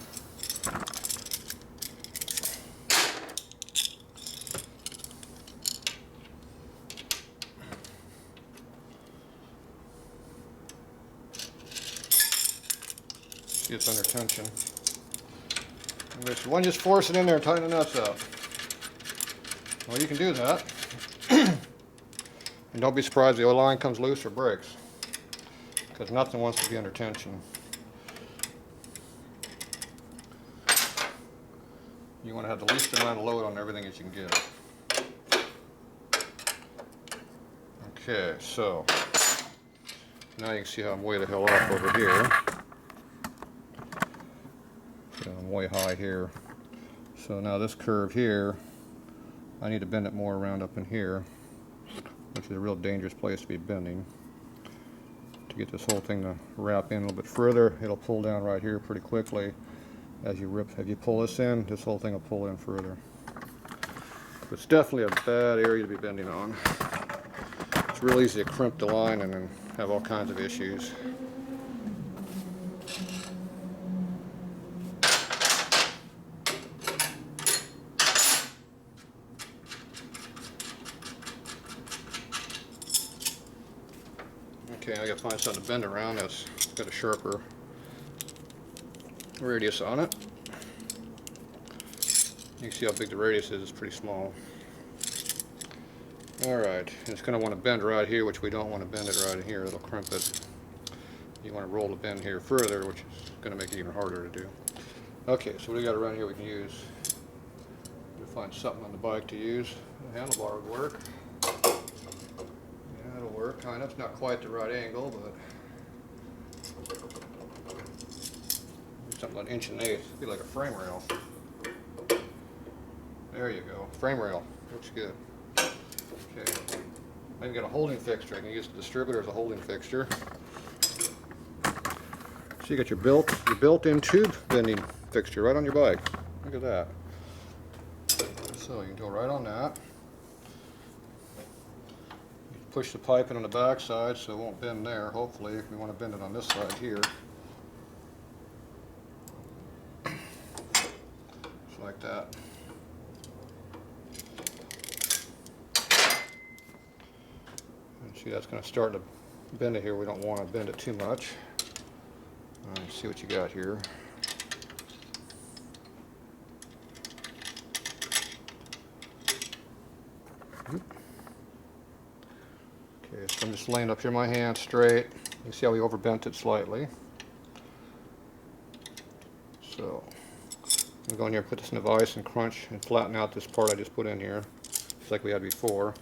See, it's under tension. Why don't you just force it in there and tighten the nuts up? Well, you can do that. And don't be surprised if the oil line comes loose or breaks, because nothing wants to be under tension. You want to have the least amount of load on everything that you can get. Okay, so now you can see how I'm way the hell off over here. I'm way high here. So now this curve here, I need to bend it more around up in here, which is a real dangerous place to be bending. To get this whole thing to wrap in a little bit further, it'll pull down right here pretty quickly. As you pull this in, this whole thing will pull in further. But it's definitely a bad area to be bending on. It's real easy to crimp the line and then have all kinds of issues. Okay, I gotta find something to bend around that's got a sharper radius on it. You can see how big the radius is, it's pretty small. Alright, it's going to want to bend right here, which we don't want to bend it right here, it'll crimp it. You want to roll the bend here further, which is going to make it even harder to do. Okay, so what do we got around here we can use? We'll find something on the bike to use. The handlebar would work. Yeah, it'll work, kind of. It's not quite the right angle, but something like 1 1/8 inch. Be like a frame rail. There you go. Frame rail. Looks good. Okay. I can get a holding fixture. I can use the distributor as a holding fixture. So you got your built-in tube bending fixture right on your bike. Look at that. So you can go right on that. You push the pipe in on the back side so it won't bend there. Hopefully, if we want to bend it on this side here. Just like that. See, that's going to start to bend it here. We don't want to bend it too much. Let's see what you got here. Okay, so I'm just laying up here my hand straight. You see how we overbent it slightly. So I'm going to go in here and put this in the vise and crunch and flatten out this part I just put in here, just like we had before.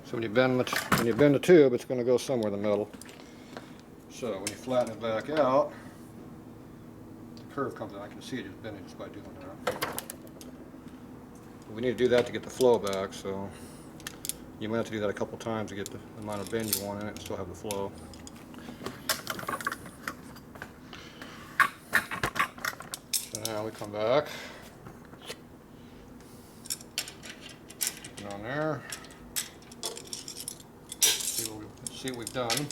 So when you bend the tube, it's going to go somewhere in the middle. So when you flatten it back out, the curve comes in. I can see it just bending just by doing that. We need to do that to get the flow back. So You might have to do that a couple times to get the amount of bend you want in it and still have the flow. So now we come back. Get on there. See what we've done.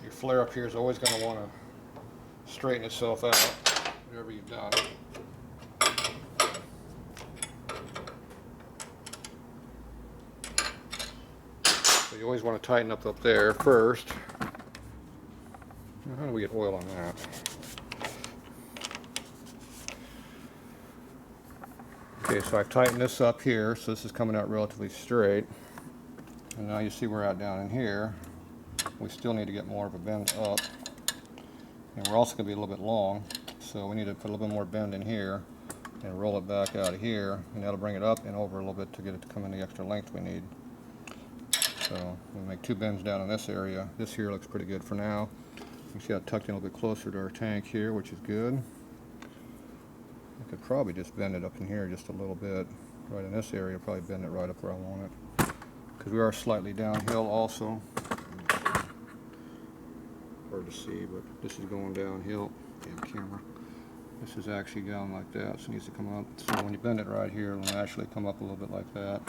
Your flare up here is always going to want to straighten itself out, whatever you've done. So you always want to tighten up there first. Now, how do we get oil on that? Okay, so I've tightened this up here, so this is coming out relatively straight. And now you see we're out down in here. We still need to get more of a bend up. And we're also going to be a little bit long, so we need to put a little bit more bend in here and roll it back out of here, and that'll bring it up and over a little bit to get it to come in the extra length we need. So we'll make 2 bends down in this area. This here looks pretty good for now. You can see how it tucked in a little bit closer to our tank here, which is good. I could probably just bend it up in here just a little bit. Right in this area, probably bend it right up where I want it. Because we are slightly downhill also. Hard to see, but this is going downhill. Damn camera. This is actually going like that, so it needs to come up. So when you bend it right here, it'll actually come up a little bit like that.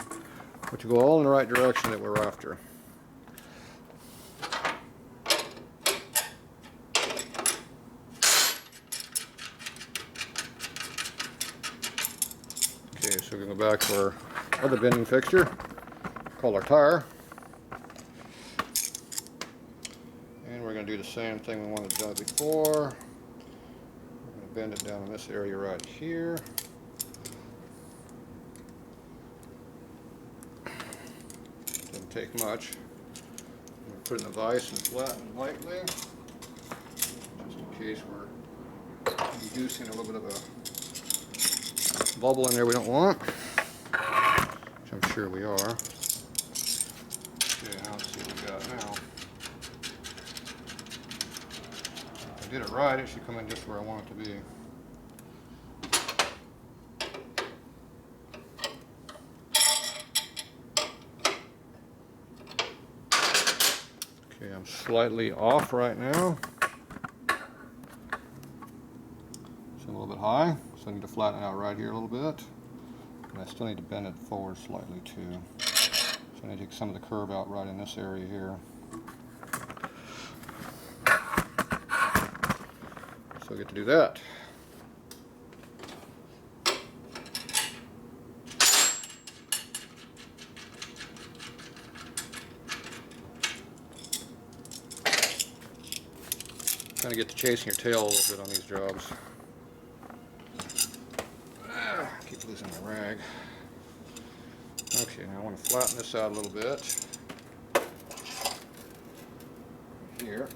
But you go all in the right direction that we're after. Okay, so we're going to go back to our other bending fixture, called our tire. And we're going to do the same thing we wanted to do before. We're going to bend it down in this area right here. Doesn't take much. I'm going to put it in the vise and flatten it lightly, just in case we're inducing a little bit of a bubble in there we don't want, which I'm sure we are. Okay, now let's see what we got now. If I did it right, it should come in just where I want it to be. Okay, I'm slightly off right now. So a little bit high. So I need to flatten it out right here a little bit. And I still need to bend it forward slightly too. So I need to take some of the curve out right in this area here. So I get to do that. Kind of get to chasing your tail a little bit on these jobs. Keep losing my rag. Okay, now I want to flatten this out a little bit. Here.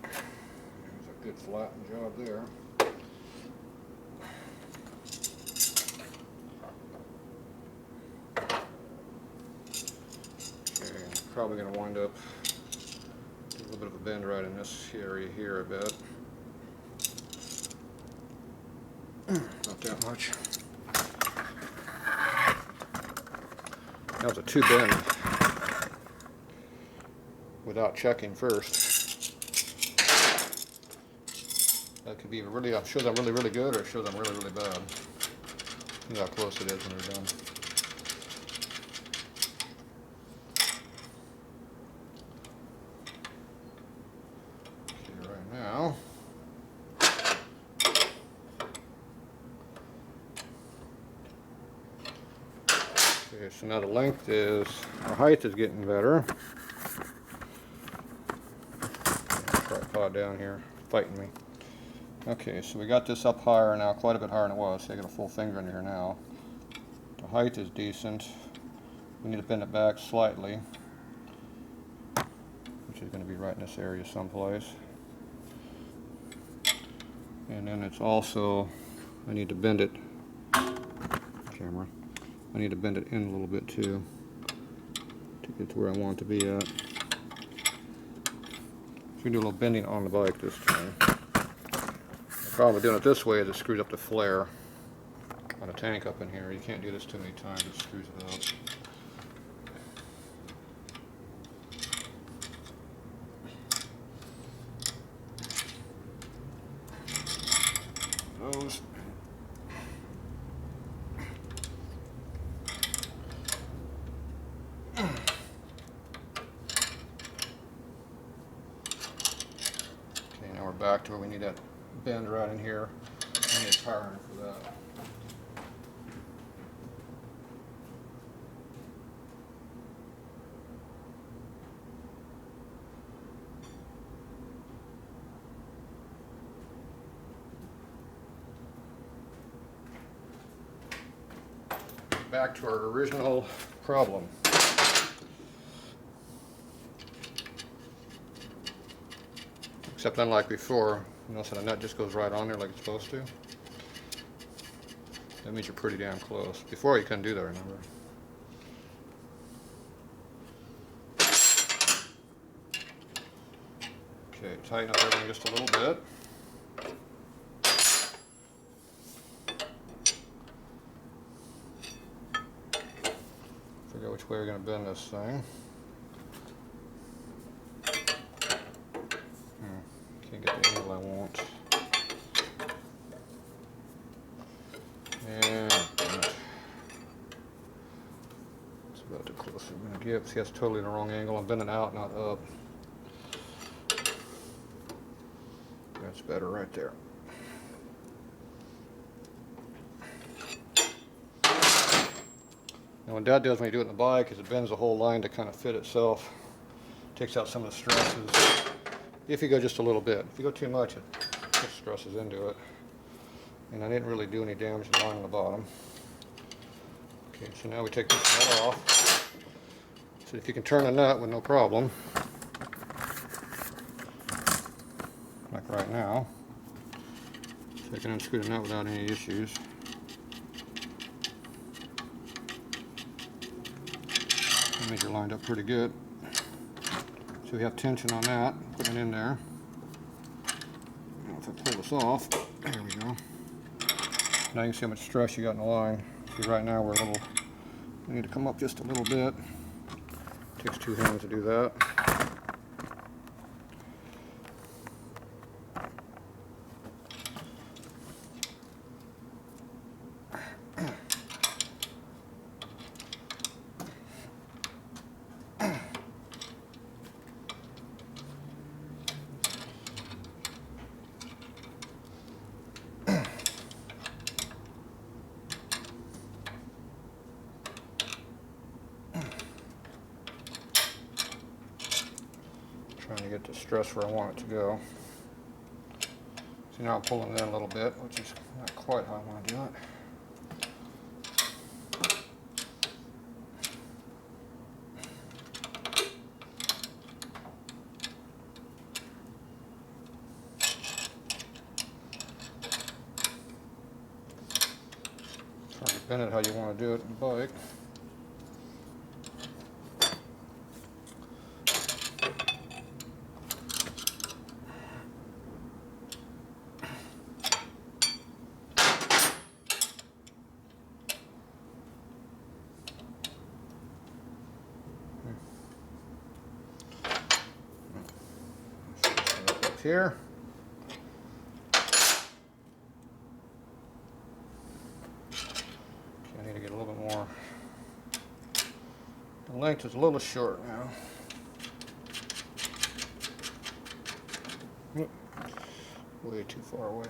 There's a good flattened job there. Okay, I'm probably going to wind up a little bit of a bend right in this area here, I bet. Not that much. That was a 2 bend without checking first. That could be really, it shows I'm really, really good, or it shows I'm really, really bad. See how close it is when we're done. Okay, right now. Okay, so now the length is, our height is getting better. Tripod down here, fighting me. Okay, so we got this up higher now, quite a bit higher than it was. So I got a full finger in here now. The height is decent. We need to bend it back slightly, which is going to be right in this area someplace. And then it's also, I need to bend it, camera. I need to bend it in a little bit too to get to where I want it to be at. So we do a little bending on the bike this time. Problem with doing it this way is it screws up the flare on a tank up in here. You can't do this too many times, it screws it up. Those. Okay, now we're back to where we need that bend right in here. I need a tire iron for that. Back to our original problem. Except unlike before, notice that the nut just goes right on there like it's supposed to. That means you're pretty damn close. Before you couldn't do that, remember? Okay, tighten up everything just a little bit. Figure out which way we're going to bend this thing. Can't get the angle I want. And it's about the closest I'm going to get. See, that's totally the wrong angle. I'm bending out, not up. That's better right there. And what that does when you do it in the bike is it bends the whole line to kind of fit itself. Takes out some of the stresses. If you go just a little bit. If you go too much, it puts stresses into it. And I didn't really do any damage to the line on the bottom. Okay, so now we take this nut off. So if you can turn a nut with no problem, like right now, so I can unscrew the nut without any issues. That means you're lined up pretty good. So we have tension on that, putting it in there. Now if I pull this off, there we go. Now you can see how much stress you got in the line. See, right now we're a little, we need to come up just a little bit. It takes two hands to do that. Trying to get the stress where I want it to go. See, now I'm pulling it in a little bit, which is not quite how I want to do it. Try to bend it how you want to do it in the bike. Here. Okay, I need to get a little bit more. The length is a little short now. Way too far away.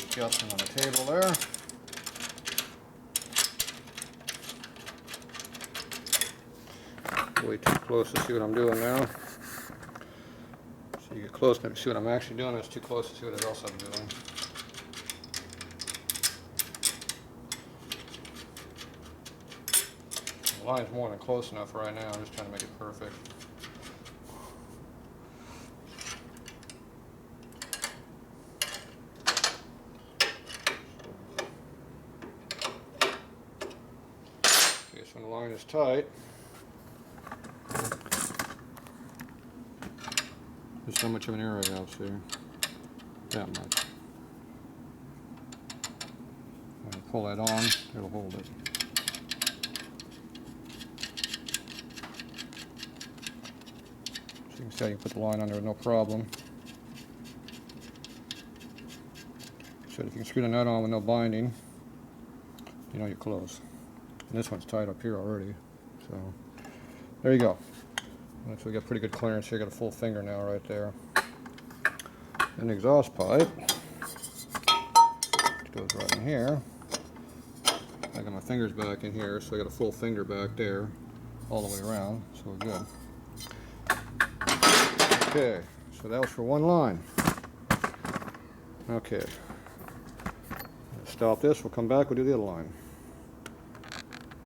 Adjustment on the table there. Way too close to see what I'm doing now. So you get close enough to see what I'm actually doing. It's too close to see what else I'm doing. The line's more than close enough right now. I'm just trying to make it perfect. Okay, so when the line is tight, Just how much of an arrow I have, see? That much. When I pull that on, it'll hold it. So you can see how you can put the line on there with no problem. So if you can screw the nut on with no binding, you know you're close. And this one's tied up here already. So there you go. So we got pretty good clearance here. Got a full finger now right there. And the exhaust pipe goes right in here. I got my fingers back in here, so I got a full finger back there, all the way around. So we're good. Okay, so that was for one line. Okay. Stop this. We'll come back. We'll do the other line.